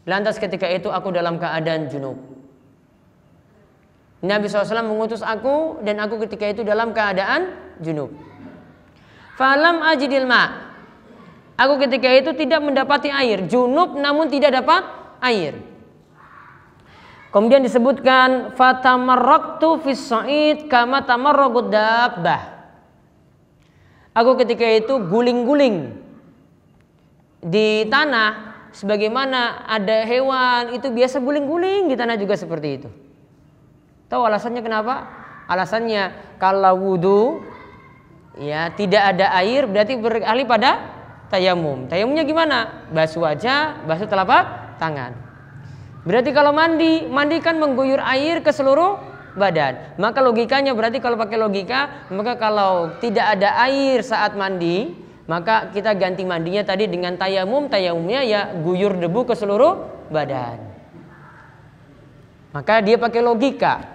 Speaker 1: Lantas ketika itu aku dalam keadaan junub. Nabi SAW mengutus aku dan aku ketika itu dalam keadaan junub. Falam ajidil ma. Aku ketika itu tidak mendapati air, junub namun tidak dapat air. Kemudian disebutkan fatamarraktu fis sa'id kama tamarraqud dabbah. Aku ketika itu guling-guling di tanah sebagaimana ada hewan itu biasa guling-guling di tanah juga seperti itu. Tahu alasannya kenapa? Alasannya kalau wudu ya tidak ada air berarti beralih pada tayamum. Tayamumnya gimana? Basuh wajah, basuh telapak tangan. Berarti kalau mandi kan mengguyur air ke seluruh badan. Maka logikanya berarti kalau pakai logika, maka kalau tidak ada air saat mandi, maka kita ganti mandinya tadi dengan tayamum. Tayamumnya ya guyur debu ke seluruh badan. Maka dia pakai logika.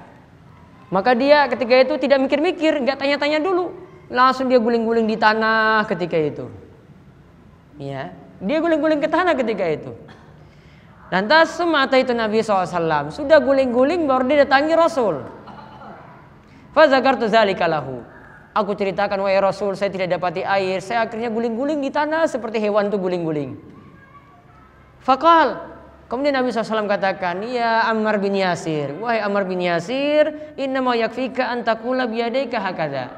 Speaker 1: Maka dia ketika itu tidak mikir-mikir, nggak tanya-tanya dulu, langsung dia guling-guling di tanah ketika itu. Ya, dia guling-guling ke tanah ketika itu. Lantas semata itu Nabi SAW sudah guling-guling baru dia datangi Rasul. Fazakartu dzalika lahu. Aku ceritakan, wahai Rasul, saya tidak dapati air, saya akhirnya guling-guling di tanah seperti hewan itu guling-guling. Faqal. Kemudian Nabi SAW katakan, ya Ammar bin Yasir, wahai Ammar bin Yasir, innama yakfika an taqula biyadayka hakadha.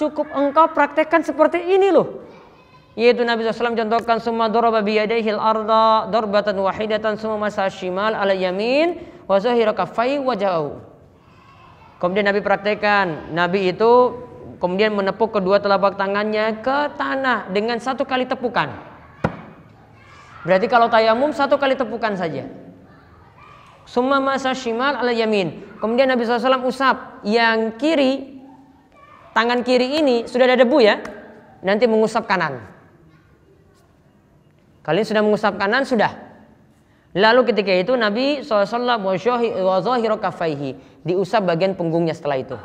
Speaker 1: Cukup engkau praktekkan seperti ini loh. Yaitu Nabi SAW contohkan, summa daraba biyadayhil arda darbatan wahidatan summa masa shimal ala yamin wa zahira kaffai wajahu. Kemudian Nabi praktekkan, Nabi itu kemudian menepuk kedua telapak tangannya ke tanah dengan satu kali tepukan. Berarti kalau tayamum satu kali tepukan saja. Summa masa shimal ala yamin. Kemudian Nabi SAW usap yang kiri, tangan kiri ini sudah ada debu ya, nanti mengusap kanan. Kalian sudah mengusap kanan sudah. Lalu ketika itu Nabi SAW wa zahiru kaffaihi, diusap bagian punggungnya setelah itu.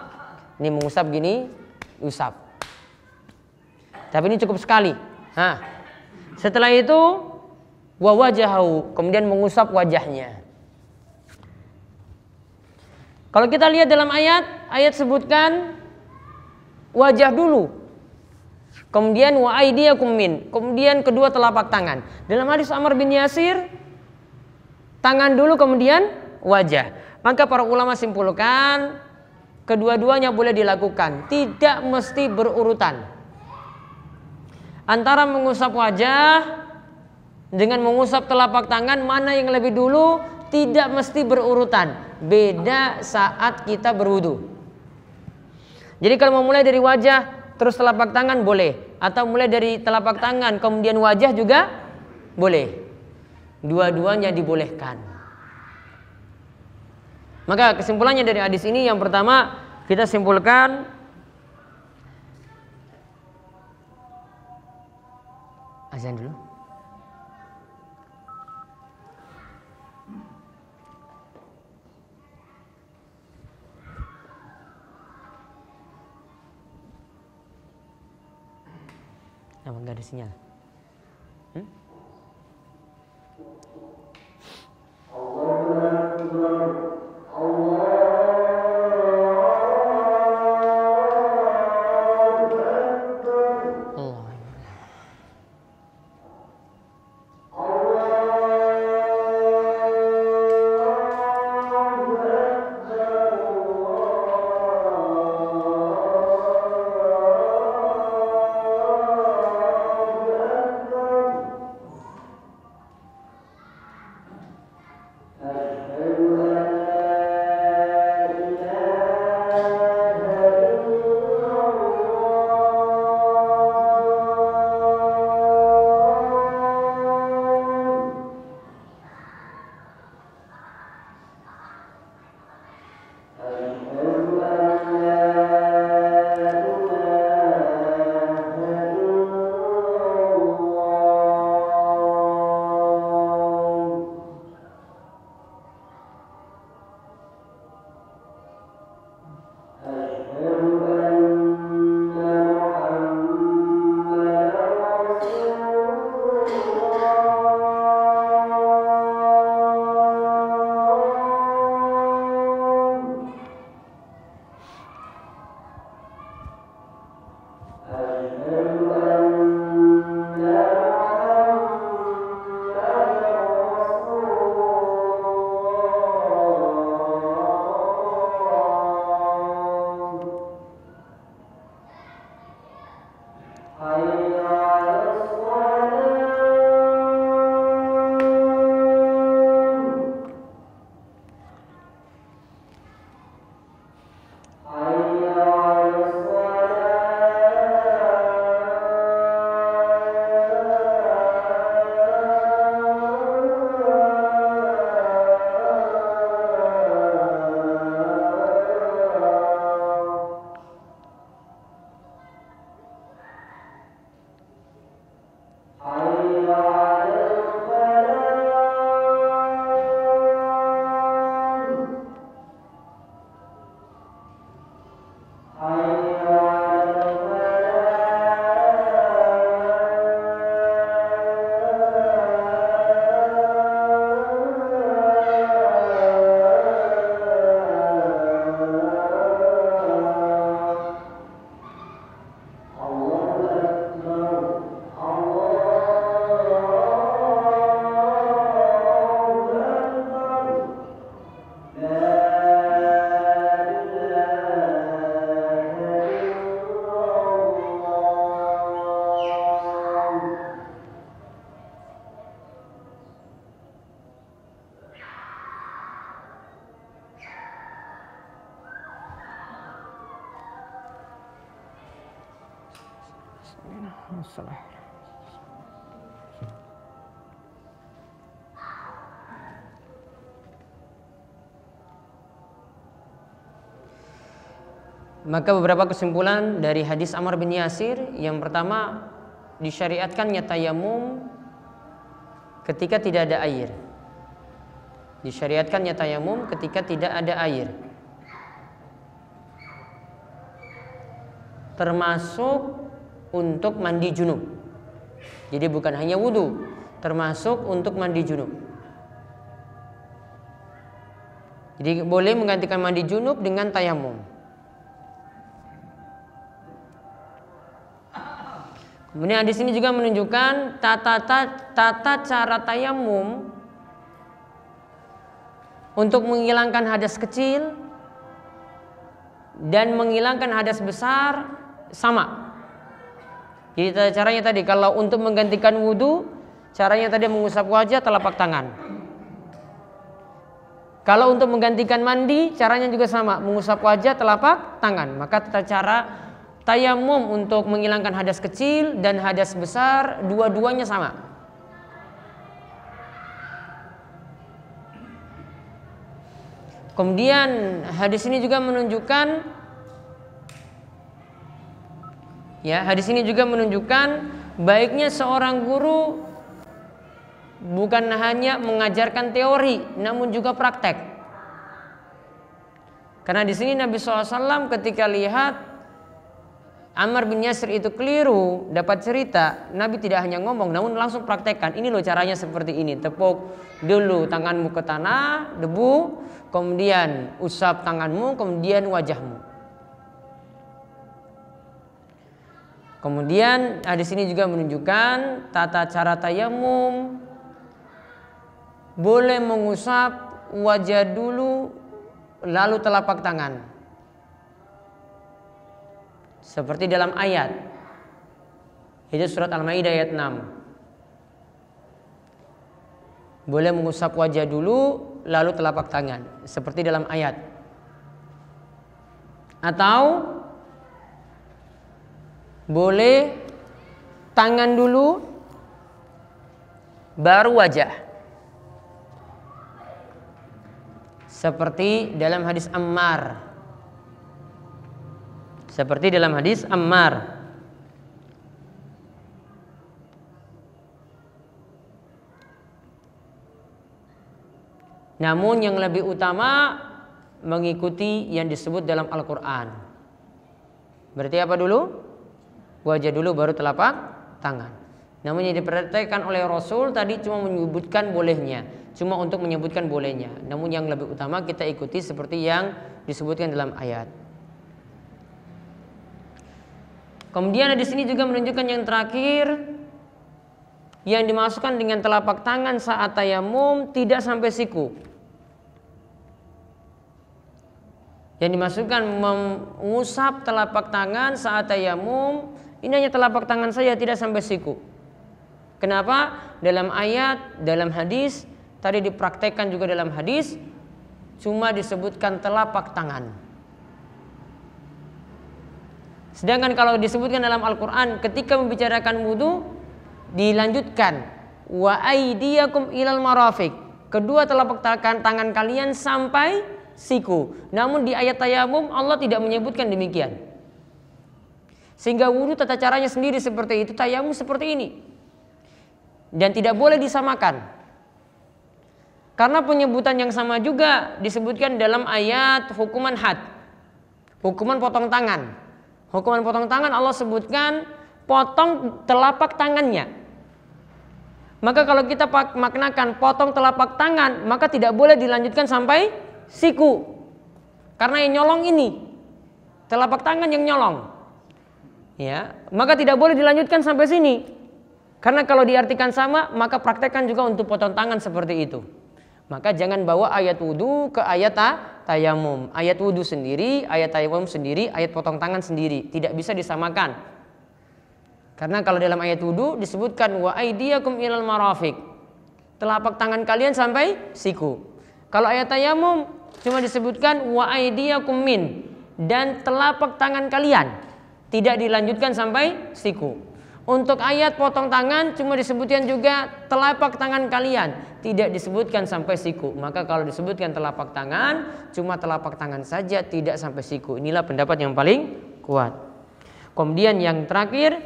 Speaker 1: Ini mengusap gini, usap. Tapi ini cukup sekali. Nah, setelah itu wa wajahu, kemudian mengusap wajahnya. Kalau kita lihat dalam ayat sebutkan wajah dulu. Kemudian wa aydiyakum min, kemudian kedua telapak tangan. Dalam hadis Ammar bin Yasir, tangan dulu kemudian wajah. Maka para ulama simpulkan kedua-duanya boleh dilakukan, tidak mesti berurutan. Antara mengusap wajah dengan mengusap telapak tangan, mana yang lebih dulu tidak mesti berurutan. Beda saat kita berwudu. Jadi kalau mau mulai dari wajah terus telapak tangan boleh, atau mulai dari telapak tangan kemudian wajah juga boleh. Dua-duanya dibolehkan. Maka kesimpulannya dari hadis ini, yang pertama kita simpulkan azan dulu. Emang gak ada sinyal? Maka beberapa kesimpulan dari hadis Ammar bin Yasir. Yang pertama, disyariatkannya tayamum ketika tidak ada air. Disyariatkannya tayamum ketika tidak ada air, termasuk untuk mandi junub. Jadi bukan hanya wudu, termasuk untuk mandi junub. Jadi boleh menggantikan mandi junub dengan tayamum. Kemudian di sini juga menunjukkan tata cara tayamum untuk menghilangkan hadas kecil dan menghilangkan hadas besar sama. Jadi caranya tadi, kalau untuk menggantikan wudu, caranya tadi mengusap wajah, telapak tangan. Kalau untuk menggantikan mandi, caranya juga sama, mengusap wajah, telapak tangan. Maka tata cara tayamum untuk menghilangkan hadas kecil dan hadas besar, dua-duanya sama. Kemudian hadis ini juga menunjukkan, hadis ini juga menunjukkan baiknya seorang guru bukan hanya mengajarkan teori, namun juga praktek. Karena di sini Nabi SAW ketika lihat Ammar bin Yasir itu keliru, dapat cerita, Nabi tidak hanya ngomong, namun langsung praktekkan. Ini loh caranya seperti ini. Tepuk dulu tanganmu ke tanah, debu, kemudian usap tanganmu, kemudian wajahmu. Kemudian di sini juga menunjukkan tata cara tayamum. Boleh mengusap wajah dulu, lalu telapak tangan. Seperti dalam ayat, itu surat Al-Maidah ayat 6. Boleh mengusap wajah dulu, lalu telapak tangan, seperti dalam ayat. Atau boleh tangan dulu, baru wajah, seperti dalam hadis Ammar. Seperti dalam hadis Ammar. Namun yang lebih utama mengikuti yang disebut dalam Al-Quran. Berarti apa dulu? Wajah dulu, baru telapak tangan. Namun yang diperhatikan oleh Rasul tadi cuma menyebutkan bolehnya, cuma untuk menyebutkan bolehnya. Namun yang lebih utama kita ikuti seperti yang disebutkan dalam ayat. Kemudian di sini juga menunjukkan yang terakhir, yang dimasukkan dengan telapak tangan saat tayamum tidak sampai siku. Yang dimasukkan mengusap telapak tangan saat tayamum, ini hanya telapak tangan saja, tidak sampai siku. Kenapa? Dalam ayat, dalam hadis, tadi dipraktekkan juga dalam hadis, cuma disebutkan telapak tangan. Sedangkan kalau disebutkan dalam Al-Quran ketika membicarakan wudu, dilanjutkan wa aydiyakum ilal marafiq, kedua telapak tangan kalian sampai siku. Namun di ayat tayamum Allah tidak menyebutkan demikian. Sehingga wudu tata caranya sendiri seperti itu, tayamum seperti ini. Dan tidak boleh disamakan. Karena penyebutan yang sama juga disebutkan dalam ayat hukuman had. Hukuman potong tangan. Hukuman potong tangan Allah sebutkan potong telapak tangannya. Maka kalau kita maknakan potong telapak tangan, maka tidak boleh dilanjutkan sampai siku. Karena yang nyolong ini telapak tangan yang nyolong. Ya, maka tidak boleh dilanjutkan sampai sini. Karena kalau diartikan sama, maka praktekkan juga untuk potong tangan seperti itu. Maka jangan bawa ayat wudu ke ayat tayamum. Ayat wudu sendiri, ayat tayamum sendiri, ayat potong tangan sendiri. Tidak bisa disamakan. Karena kalau dalam ayat wudu disebutkan wa aydiyakum ilal marafiq. Telapak tangan kalian sampai siku. Kalau ayat tayamum cuma disebutkan wa aydiyakum min, dan telapak tangan kalian. Tidak dilanjutkan sampai siku. Untuk ayat potong tangan cuma disebutkan juga telapak tangan kalian, tidak disebutkan sampai siku. Maka kalau disebutkan telapak tangan, cuma telapak tangan saja, tidak sampai siku. Inilah pendapat yang paling kuat. Kemudian yang terakhir,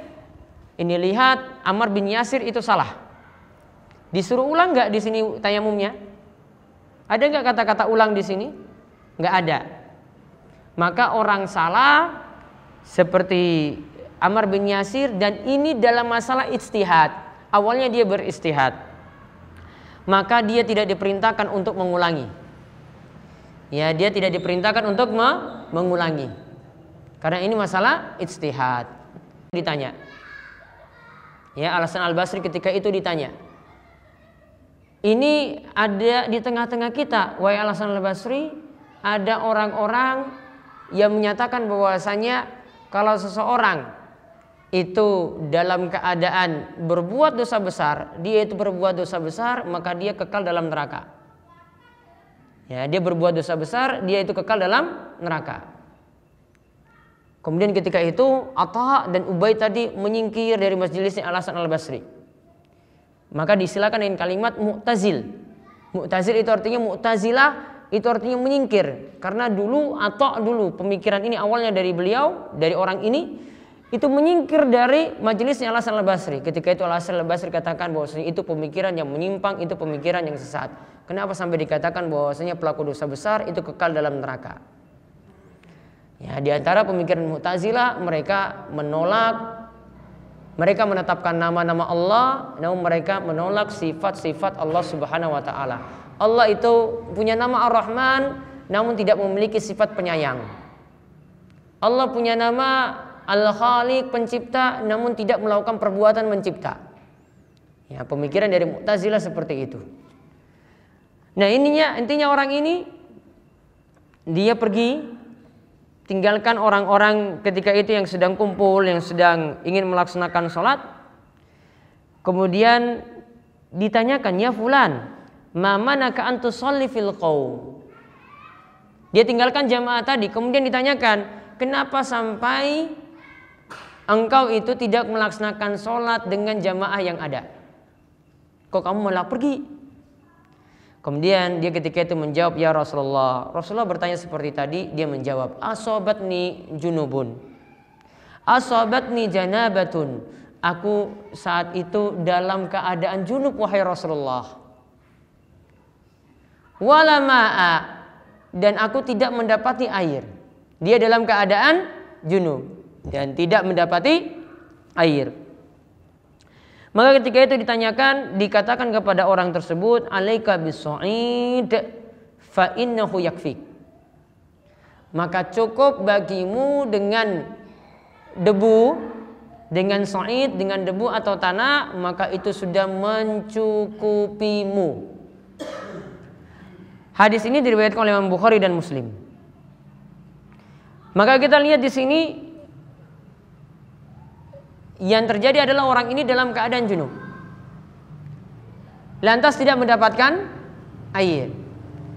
Speaker 1: ini lihat Ammar bin Yasir itu salah. Disuruh ulang nggak di sini tayamumnya? Ada nggak kata-kata ulang di sini? Nggak ada. Maka orang salah seperti Ammar bin Yasir, dan ini dalam masalah ijtihad. Awalnya dia beristihad, maka dia tidak diperintahkan untuk mengulangi. Ya, dia tidak diperintahkan untuk mengulangi. Karena ini masalah ijtihad. Ditanya. Ya, Al-Hasan Al-Basri ketika itu ditanya. Ini ada di tengah-tengah kita, wahai Al-Hasan Al-Basri, ada orang-orang yang menyatakan bahwasanya kalau seseorang itu dalam keadaan berbuat dosa besar, dia itu berbuat dosa besar, maka dia kekal dalam neraka. Ya, dia berbuat dosa besar, dia itu kekal dalam neraka. Kemudian ketika itu Atha dan Ubay tadi menyingkir dari majelisnya Al-Hasan Al-Basri. Maka disilakan dengan kalimat Mu'tazil. Mu'tazil itu artinya Mu'tazilah, itu artinya menyingkir. Karena dulu Atha dulu pemikiran ini awalnya dari beliau, dari orang ini, itu menyingkir dari majelisnya Al-Hasan Al-Basri. Ketika itu Al-Hasan Al-Basri katakan bahwasanya itu pemikiran yang menyimpang, itu pemikiran yang sesat. Kenapa sampai dikatakan bahwasanya pelaku dosa besar itu kekal dalam neraka? Ya, di antara pemikiran Mu'tazilah, mereka menolak, mereka menetapkan nama-nama Allah, namun mereka menolak sifat-sifat Allah Subhanahu wa taala. Allah itu punya nama Ar-Rahman, namun tidak memiliki sifat penyayang. Allah punya nama Al-Khaliq, pencipta, namun tidak melakukan perbuatan mencipta. Ya, pemikiran dari Mu'tazilah seperti itu. Nah, intinya orang ini dia pergi tinggalkan orang-orang ketika itu yang sedang kumpul, yang sedang ingin melaksanakan sholat. Kemudian ditanyakan, ya fulan, ma manaka an tusalli fil qaum. Dia tinggalkan jamaah tadi, kemudian ditanyakan, kenapa sampai engkau itu tidak melaksanakan sholat dengan jamaah yang ada? Kok kamu malah pergi? Kemudian dia ketika itu menjawab, ya Rasulullah. Rasulullah bertanya seperti tadi, dia menjawab, asobatni junubun, asobatni janabatun. Aku saat itu dalam keadaan junub, wahai Rasulullah. Wala ma'a, dan aku tidak mendapati air. Dia dalam keadaan junub dan tidak mendapati air. Maka ketika itu ditanyakan, dikatakan kepada orang tersebut, alaika bis-sa'id fa innahu yakfik. Maka cukup bagimu dengan debu, dengan sa'id, dengan debu atau tanah, maka itu sudah mencukupimu. Hadis ini diriwayatkan oleh Imam Bukhari dan Muslim. Maka kita lihat di sini, yang terjadi adalah orang ini dalam keadaan junub, lantas tidak mendapatkan air.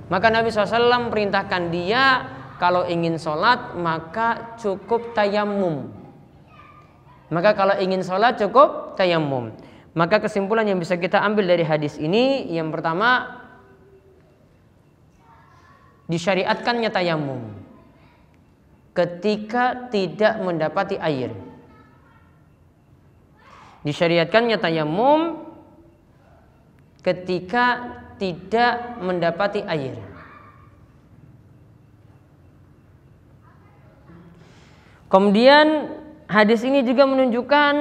Speaker 1: Maka Nabi SAW perintahkan dia, kalau ingin sholat maka cukup tayamum. Maka kalau ingin sholat cukup tayamum. Maka kesimpulan yang bisa kita ambil dari hadis ini, yang pertama, disyariatkannya tayamum ketika tidak mendapati air. Disyariatkannya tayamum ketika tidak mendapati air. Kemudian hadis ini juga menunjukkan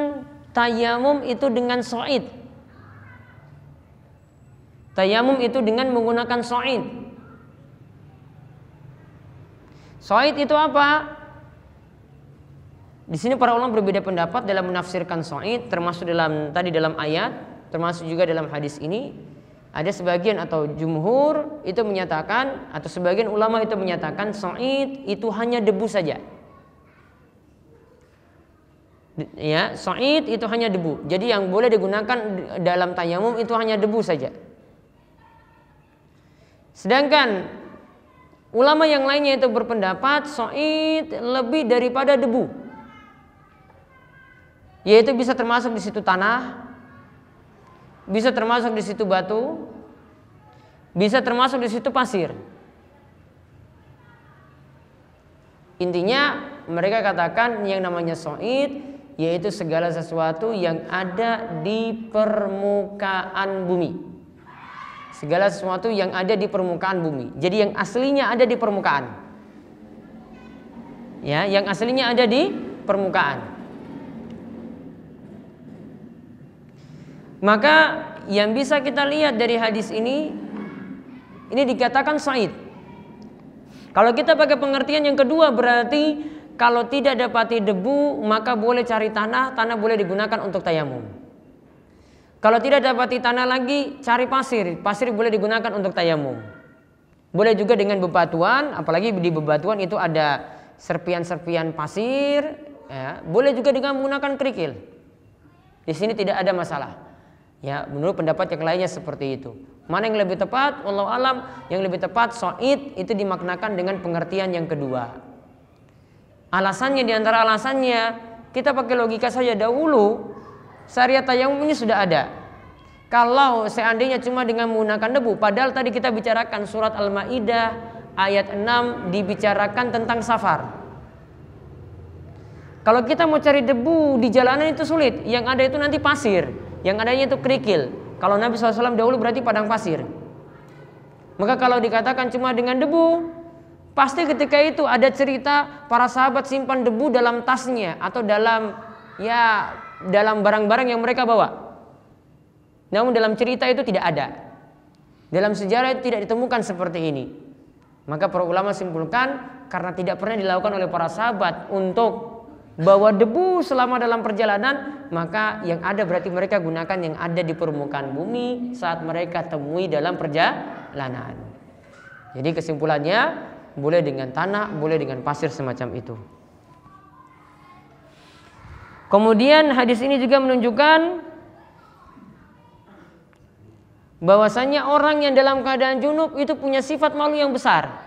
Speaker 1: tayamum itu dengan sa'id. Tayamum itu dengan menggunakan sa'id. Sa'id itu apa? Di sini para ulama berbeda pendapat dalam menafsirkan sa'id, termasuk dalam ayat, termasuk juga dalam hadis ini. Ada sebagian atau jumhur itu menyatakan, atau sebagian ulama itu menyatakan sa'id itu hanya debu saja. Ya, sa'id itu hanya debu. Jadi yang boleh digunakan dalam tayamum itu hanya debu saja. Sedangkan ulama yang lainnya itu berpendapat sa'id lebih daripada debu, yaitu bisa termasuk di situ tanah, bisa termasuk di situ batu, bisa termasuk di situ pasir. Intinya mereka katakan yang namanya sa'id yaitu segala sesuatu yang ada di permukaan bumi. Segala sesuatu yang ada di permukaan bumi. Jadi yang aslinya ada di permukaan. Ya, yang aslinya ada di permukaan. Maka yang bisa kita lihat dari hadis ini dikatakan sa'id. Kalau kita pakai pengertian yang kedua, berarti kalau tidak dapati debu maka boleh cari tanah boleh digunakan untuk tayamum. Kalau tidak dapati tanah lagi, cari pasir boleh digunakan untuk tayamum. Boleh juga dengan bebatuan, apalagi di bebatuan itu ada serpian-serpian pasir, ya. Boleh juga dengan menggunakan kerikil. Di sini tidak ada masalah. Ya, menurut pendapat yang lainnya seperti itu. Mana yang lebih tepat? Wallahu alam, yang lebih tepat sa'id itu dimaknakan dengan pengertian yang kedua. Alasannya, diantara alasannya, kita pakai logika saja, dahulu syariat tayamum ini sudah ada. Kalau seandainya cuma dengan menggunakan debu, padahal tadi kita bicarakan surat Al-Maidah ayat 6 dibicarakan tentang safar. Kalau kita mau cari debu di jalanan itu sulit, yang ada itu nanti pasir, yang adanya itu kerikil. Kalau Nabi SAW dahulu berarti padang pasir. Maka kalau dikatakan cuma dengan debu, pasti ketika itu ada cerita para sahabat simpan debu dalam tasnya atau dalam barang-barang yang mereka bawa. Namun dalam cerita itu tidak ada. Dalam sejarah itu tidak ditemukan seperti ini. Maka para ulama simpulkan karena tidak pernah dilakukan oleh para sahabat untuk bawa debu selama dalam perjalanan, maka yang ada berarti mereka gunakan yang ada di permukaan bumi saat mereka temui dalam perjalanan. Jadi kesimpulannya, boleh dengan tanah, boleh dengan pasir semacam itu. Kemudian hadis ini juga menunjukkan bahwasanya orang yang dalam keadaan junub itu punya sifat malu yang besar.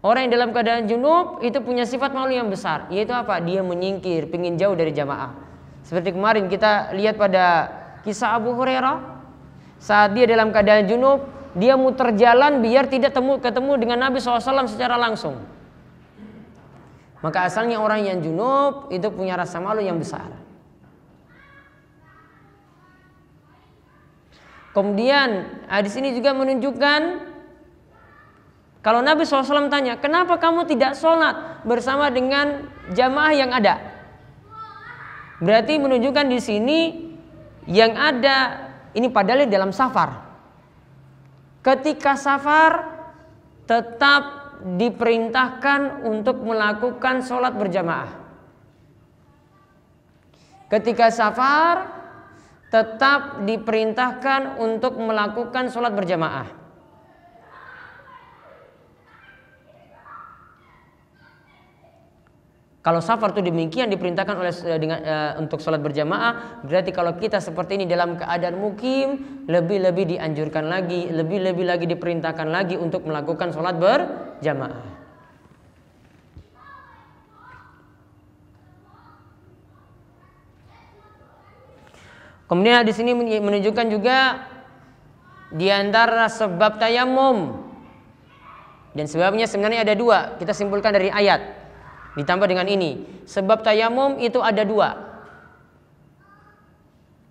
Speaker 1: Orang yang dalam keadaan junub itu punya sifat malu yang besar, yaitu apa? Dia menyingkir, ingin jauh dari jamaah. Seperti kemarin kita lihat pada kisah Abu Hurairah, saat dia dalam keadaan junub, dia muter jalan biar tidak ketemu dengan Nabi SAW secara langsung. Maka asalnya orang yang junub itu punya rasa malu yang besar. Kemudian hadis ini juga menunjukkan, kalau Nabi SAW tanya, kenapa kamu tidak sholat bersama dengan jamaah yang ada? Berarti menunjukkan di sini yang ada ini padahal dalam safar. Ketika safar tetap diperintahkan untuk melakukan sholat berjamaah. Ketika safar tetap diperintahkan untuk melakukan sholat berjamaah. Kalau safar itu demikian diperintahkan untuk sholat berjamaah, berarti kalau kita seperti ini dalam keadaan mukim, lebih-lebih dianjurkan lagi, lebih-lebih lagi diperintahkan lagi untuk melakukan sholat berjamaah. Kemudian di sini menunjukkan juga di antara sebab tayamum, dan sebabnya sebenarnya ada dua, kita simpulkan dari ayat. Ditambah dengan ini, sebab tayamum itu ada dua.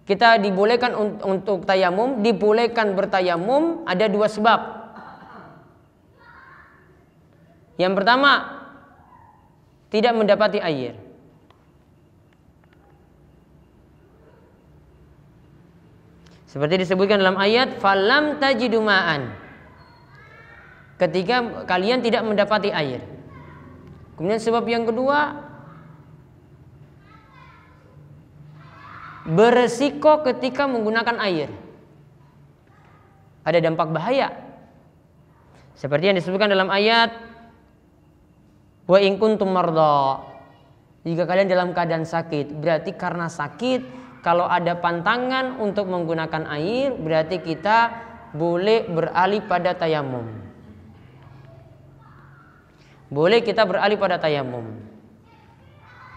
Speaker 1: Kita dibolehkan untuk tayamum, dibolehkan bertayamum ada dua sebab. Yang pertama, tidak mendapati air. Seperti disebutkan dalam ayat falam tajidu ma'an, ketika kalian tidak mendapati air. Kemudian sebab yang kedua, beresiko ketika menggunakan air, ada dampak bahaya. Seperti yang disebutkan dalam ayat wa in kuntum mardha, jika kalian dalam keadaan sakit, berarti karena sakit kalau ada pantangan untuk menggunakan air, berarti kita boleh beralih pada tayamum. Boleh kita beralih pada tayamum.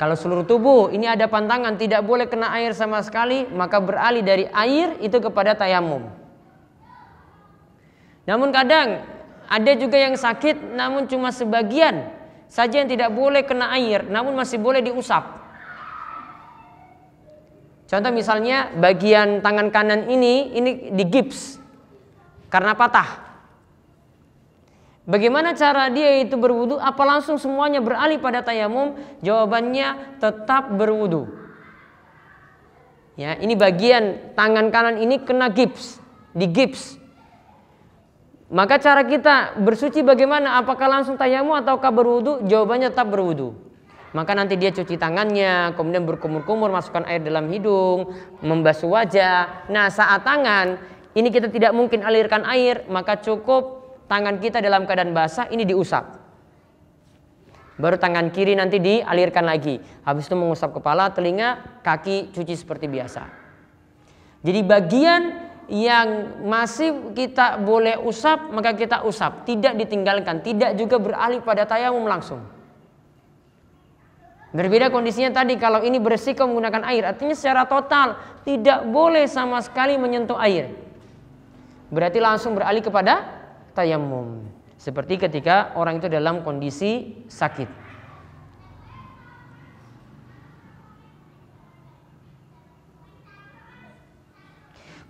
Speaker 1: Kalau seluruh tubuh ini ada pantangan, tidak boleh kena air sama sekali, maka beralih dari air itu kepada tayamum. Namun kadang ada juga yang sakit namun cuma sebagian saja yang tidak boleh kena air, namun masih boleh diusap. Contoh misalnya bagian tangan kanan ini digips karena patah. Bagaimana cara dia itu berwudu? Apa langsung semuanya beralih pada tayamum? Jawabannya tetap berwudu. Ya, ini bagian tangan kanan ini kena gips, digips. Maka cara kita bersuci bagaimana? Apakah langsung tayamum ataukah berwudu? Jawabannya tetap berwudu. Maka nanti dia cuci tangannya, kemudian berkumur-kumur, masukkan air dalam hidung, membasuh wajah. Nah, saat tangan ini kita tidak mungkin alirkan air, maka cukup tangan kita dalam keadaan basah ini diusap. Baru tangan kiri nanti dialirkan lagi. Habis itu mengusap kepala, telinga, kaki, cuci seperti biasa. Jadi bagian yang masih kita boleh usap, maka kita usap, tidak ditinggalkan, tidak juga beralih pada tayamum langsung. Berbeda kondisinya tadi, kalau ini beresiko menggunakan air, artinya secara total tidak boleh sama sekali menyentuh air. Berarti langsung beralih kepada tayamum. Seperti ketika orang itu dalam kondisi sakit.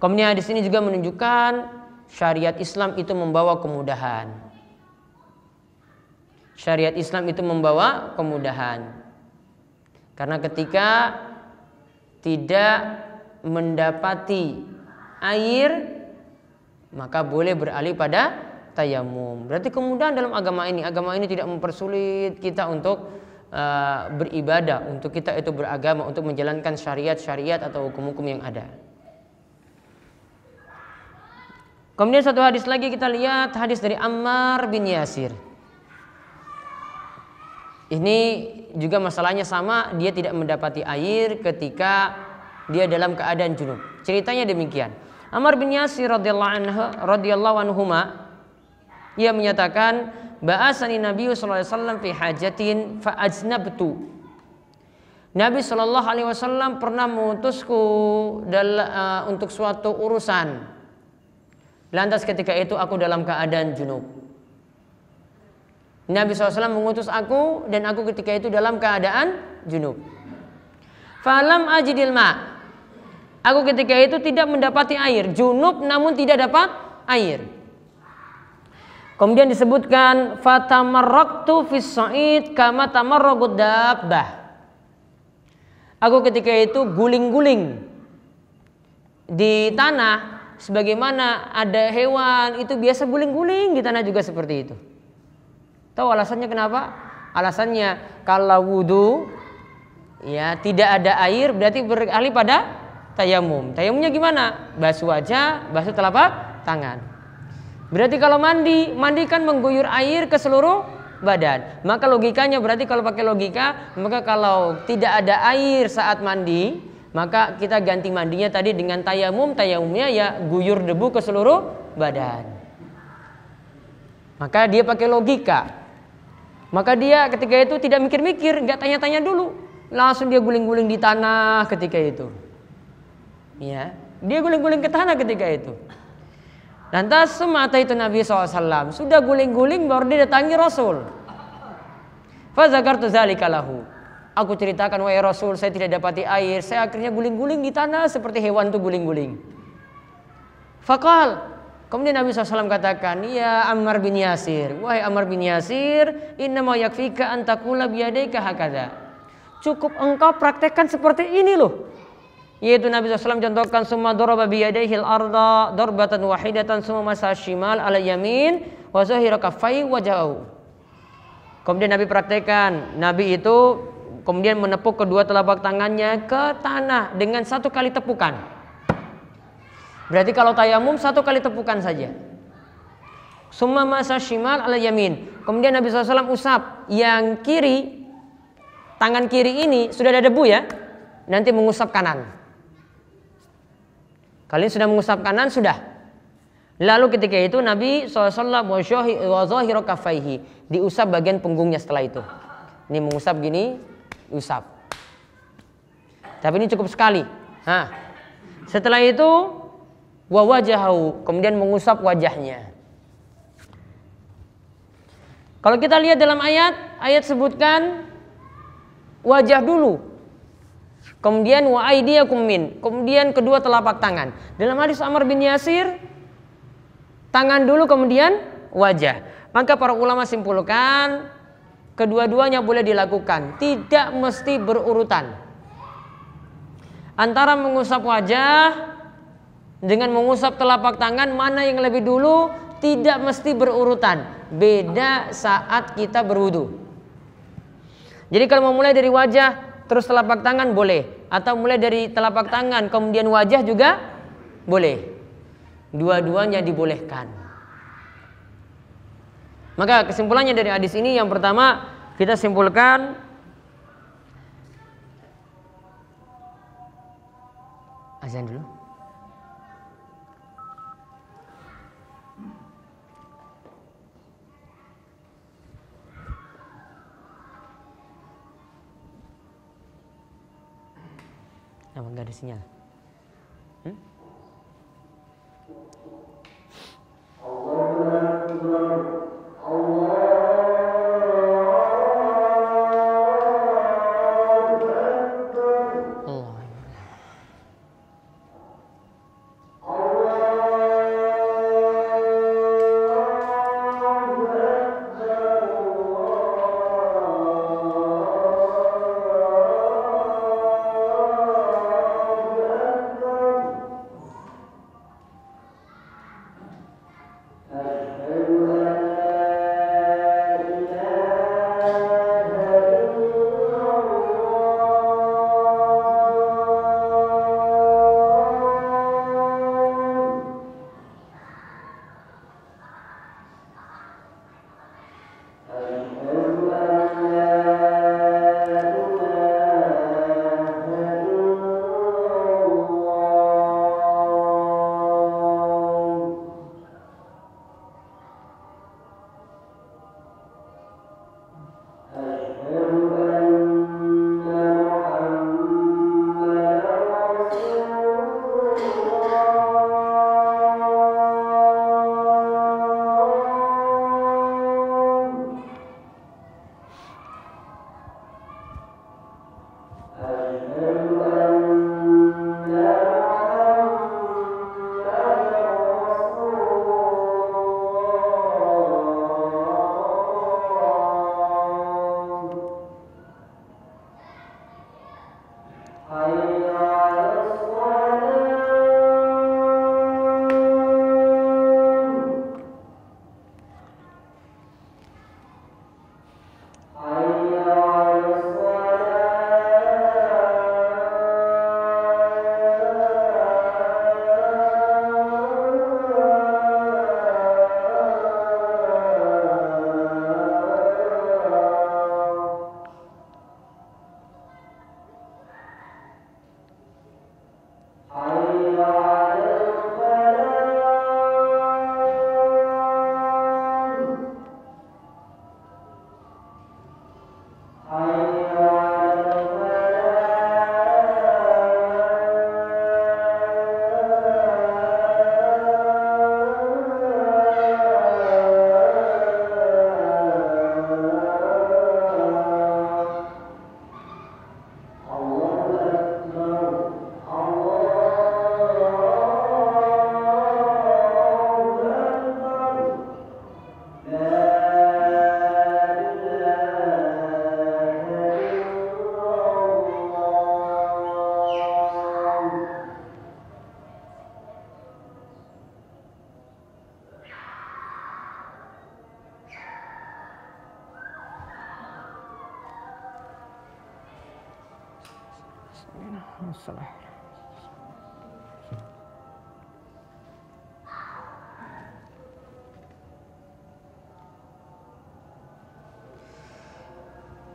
Speaker 1: Kemudian di sini juga menunjukkan syariat Islam itu membawa kemudahan. Syariat Islam itu membawa kemudahan. Karena ketika tidak mendapati air, maka boleh beralih pada tayamum. Berarti kemudahan dalam agama ini tidak mempersulit kita untuk beribadah, untuk kita itu beragama, untuk menjalankan syariat-syariat atau hukum-hukum yang ada. Kemudian satu hadis lagi kita lihat, hadis dari Ammar bin Yasir. Ini juga masalahnya sama, dia tidak mendapati air ketika dia dalam keadaan junub. Ceritanya demikian. Ammar bin Yasir radhiyallahu anhuma, ia menyatakan, ba'asani Nabi sallallahu alaihi wasallam fi hajatin fa ajnabtu. Nabi sallallahu alaihi wasallam pernah mengutusku untuk suatu urusan. Lantas ketika itu aku dalam keadaan junub. Nabi SAW mengutus aku dan aku ketika itu dalam keadaan junub. Falam ajidil ma. Aku ketika itu tidak mendapati air, junub namun tidak dapat air. Kemudian disebutkan fatamarraktu fis sa'id kama tamarraqud dabbah. Aku ketika itu guling-guling di tanah sebagaimana ada hewan itu biasa guling-guling di tanah juga seperti itu. Tahu alasannya kenapa? Alasannya kalau wudu ya tidak ada air berarti beralih pada tayamum. Tayamumnya gimana? Basuh wajah, basuh telapak tangan. Berarti kalau mandi kan mengguyur air ke seluruh badan. Maka logikanya berarti kalau pakai logika, maka kalau tidak ada air saat mandi, maka kita ganti mandinya tadi dengan tayamum. Tayamumnya ya guyur debu ke seluruh badan. Maka dia pakai logika. Maka dia ketika itu tidak mikir-mikir, nggak tanya-tanya dulu, langsung dia guling-guling di tanah ketika itu. Ya, dia guling-guling ke tanah ketika itu. Lantas semata itu Nabi SAW sudah guling-guling baru dia datangi Rasul. Fazakartu dzalika lahu. Aku ceritakan, wahai Rasul, saya tidak dapati air, saya akhirnya guling-guling di tanah seperti hewan itu guling-guling. Faqal, Kemudian Nabi SAW katakan, ya Ammar bin Yasir, wahai Ammar bin Yasir, innama yakfika an taqula biyadayka hakadha. Cukup engkau praktekkan seperti ini loh. Yaitu Nabi SAW contohkan, summa daraba biyadayhil arda darbatan wahidatan summa masa shimal ala yamin wa zahira kaffai wajahu. Kemudian Nabi praktekkan, Nabi itu kemudian menepuk kedua telapak tangannya ke tanah dengan satu kali tepukan. Berarti kalau tayamum satu kali tepukan saja. Summa masa shimal ala yamin. Kemudian Nabi SAW usap yang kiri, tangan kiri ini sudah ada debu ya, nanti mengusap kanan. Kalian sudah mengusap kanan sudah. Lalu ketika itu Nabi SAW wa zahiru kaffaihi, diusap bagian punggungnya setelah itu. Ini mengusap gini, usap. Tapi ini cukup sekali. Nah, setelah itu wa wajahu, kemudian mengusap wajahnya. Kalau kita lihat dalam ayat sebutkan wajah dulu. Kemudian wa aydiyakum min, kemudian kedua telapak tangan. Dalam hadis Ammar bin Yasir, tangan dulu kemudian wajah. Maka para ulama simpulkan kedua-duanya boleh dilakukan, tidak mesti berurutan. Antara mengusap wajah dengan mengusap telapak tangan, mana yang lebih dulu tidak mesti berurutan. Beda saat kita berwudu. Jadi kalau mau mulai dari wajah terus telapak tangan boleh, atau mulai dari telapak tangan kemudian wajah juga boleh. Dua-duanya dibolehkan. Maka kesimpulannya dari hadis ini, yang pertama kita simpulkan azan dulu. Apa enggak ada sinyal?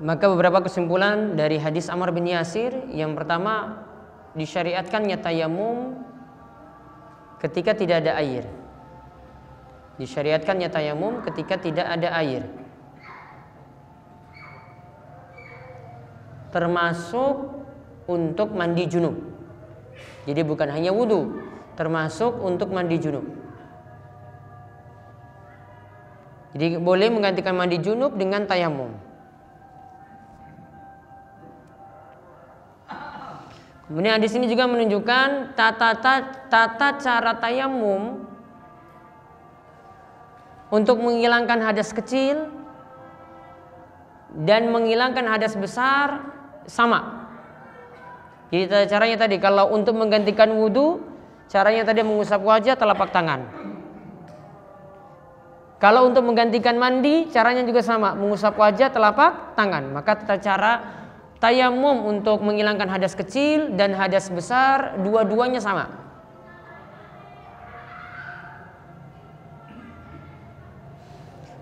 Speaker 1: Maka beberapa kesimpulan dari hadis Ammar bin Yasir. Yang pertama, disyariatkannya tayamum ketika tidak ada air. Disyariatkannya tayamum ketika tidak ada air, termasuk untuk mandi junub. Jadi bukan hanya wudu, termasuk untuk mandi junub. Jadi boleh menggantikan mandi junub dengan tayamum. Kemudian di sini juga menunjukkan tata cara tayamum untuk menghilangkan hadas kecil dan menghilangkan hadas besar sama. Jadi caranya tadi, kalau untuk menggantikan wudu, caranya tadi mengusap wajah, telapak tangan. Kalau untuk menggantikan mandi, caranya juga sama, mengusap wajah, telapak tangan. Maka tata cara tayamum untuk menghilangkan hadas kecil dan hadas besar, dua-duanya sama.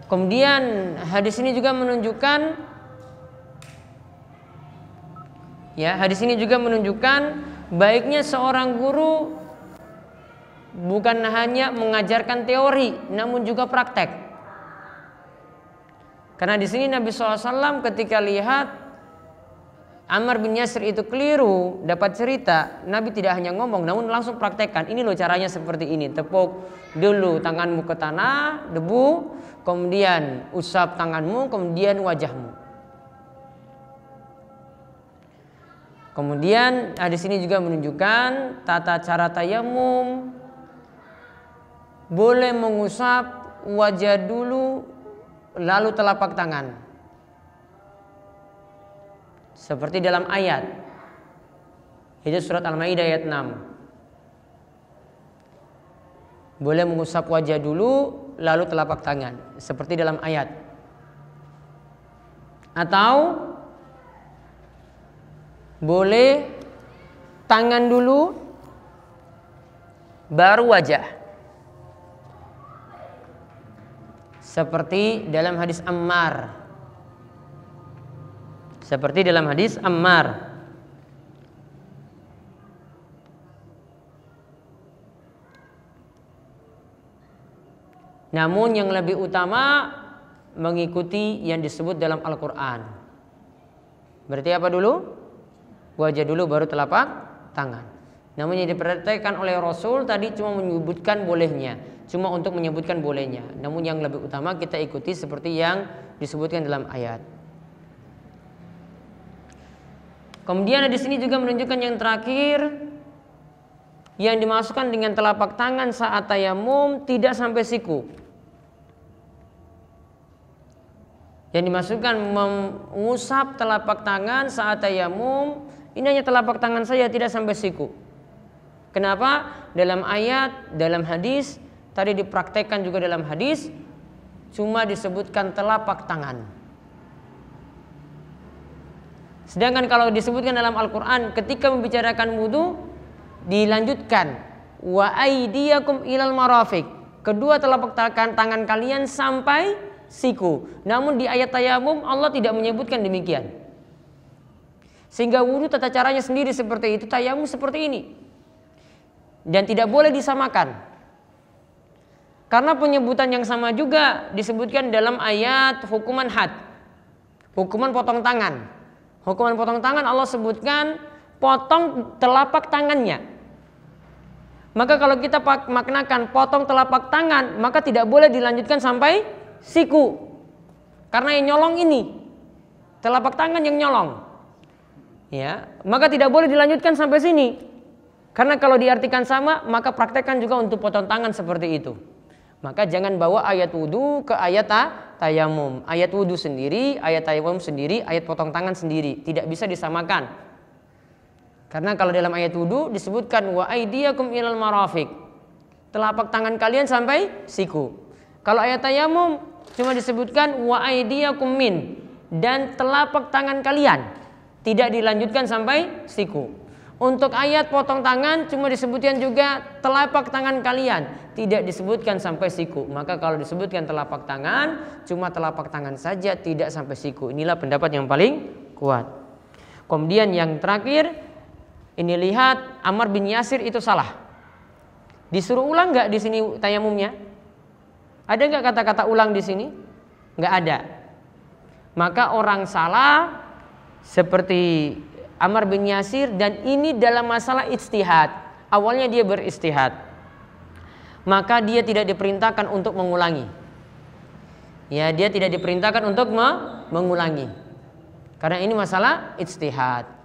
Speaker 1: Kemudian hadis ini juga menunjukkan, hadis ini juga menunjukkan baiknya seorang guru bukan hanya mengajarkan teori, namun juga praktek. Karena di sini Nabi SAW ketika lihat Ammar bin Yasir itu keliru, dapat cerita, Nabi tidak hanya ngomong, namun langsung praktekkan. Ini loh caranya seperti ini. Tepuk dulu tanganmu ke tanah, debu, kemudian usap tanganmu, kemudian wajahmu. Kemudian di sini juga menunjukkan tata cara tayamum. Boleh mengusap wajah dulu, lalu telapak tangan. Seperti dalam ayat, itu surat Al-Maidah ayat 6. Boleh mengusap wajah dulu, lalu telapak tangan, seperti dalam ayat. Atau boleh tangan dulu, baru wajah, seperti dalam hadis Ammar. Seperti dalam hadis Ammar. Namun yang lebih utama mengikuti yang disebut dalam Al-Quran. Berarti apa dulu? Wajah dulu, baru telapak tangan. Namun yang diperhatikan oleh Rasul tadi cuma menyebutkan bolehnya, cuma untuk menyebutkan bolehnya. Namun yang lebih utama kita ikuti seperti yang disebutkan dalam ayat. Kemudian di sini juga menunjukkan yang terakhir, yang dimasukkan dengan telapak tangan saat tayamum tidak sampai siku. Yang dimasukkan mengusap telapak tangan saat tayamum, ini hanya telapak tangan saja, tidak sampai siku. Kenapa? Dalam ayat, dalam hadis, tadi dipraktekkan juga dalam hadis, cuma disebutkan telapak tangan. Sedangkan kalau disebutkan dalam Al-Quran ketika membicarakan wudu, dilanjutkan wa aydiyakum ilal marafiq, kedua telapak tangan kalian sampai siku. Namun di ayat tayamum Allah tidak menyebutkan demikian. Sehingga wudu tata caranya sendiri seperti itu, tayamum seperti ini. Dan tidak boleh disamakan. Karena penyebutan yang sama juga disebutkan dalam ayat hukuman had, hukuman potong tangan. Hukuman potong tangan Allah sebutkan potong telapak tangannya. Maka kalau kita maknakan potong telapak tangan, maka tidak boleh dilanjutkan sampai siku. Karena yang nyolong ini, telapak tangan yang nyolong. Ya, maka tidak boleh dilanjutkan sampai sini. Karena kalau diartikan sama, maka praktekkan juga untuk potong tangan seperti itu. Maka jangan bawa ayat wudu ke ayat tayamum. Ayat wudu sendiri, ayat tayamum sendiri, ayat potong tangan sendiri. Tidak bisa disamakan. Karena kalau dalam ayat wudu disebutkan wa aydiyakum ilal marafiq, telapak tangan kalian sampai siku. Kalau ayat tayamum cuma disebutkan wa aydiyakum min, dan telapak tangan kalian, tidak dilanjutkan sampai siku. Untuk ayat potong tangan cuma disebutkan juga telapak tangan kalian, tidak disebutkan sampai siku. Maka kalau disebutkan telapak tangan, cuma telapak tangan saja, tidak sampai siku. Inilah pendapat yang paling kuat. Kemudian yang terakhir, ini lihat Ammar bin Yasir itu salah. Disuruh ulang nggak di sini tayamumnya? Ada nggak kata-kata ulang di sini? Nggak ada. Maka orang salah seperti Ammar bin Yasir, dan ini dalam masalah ijtihad. Awalnya dia beristihad, maka dia tidak diperintahkan untuk mengulangi. Ya, dia tidak diperintahkan untuk mengulangi. Karena ini masalah ijtihad.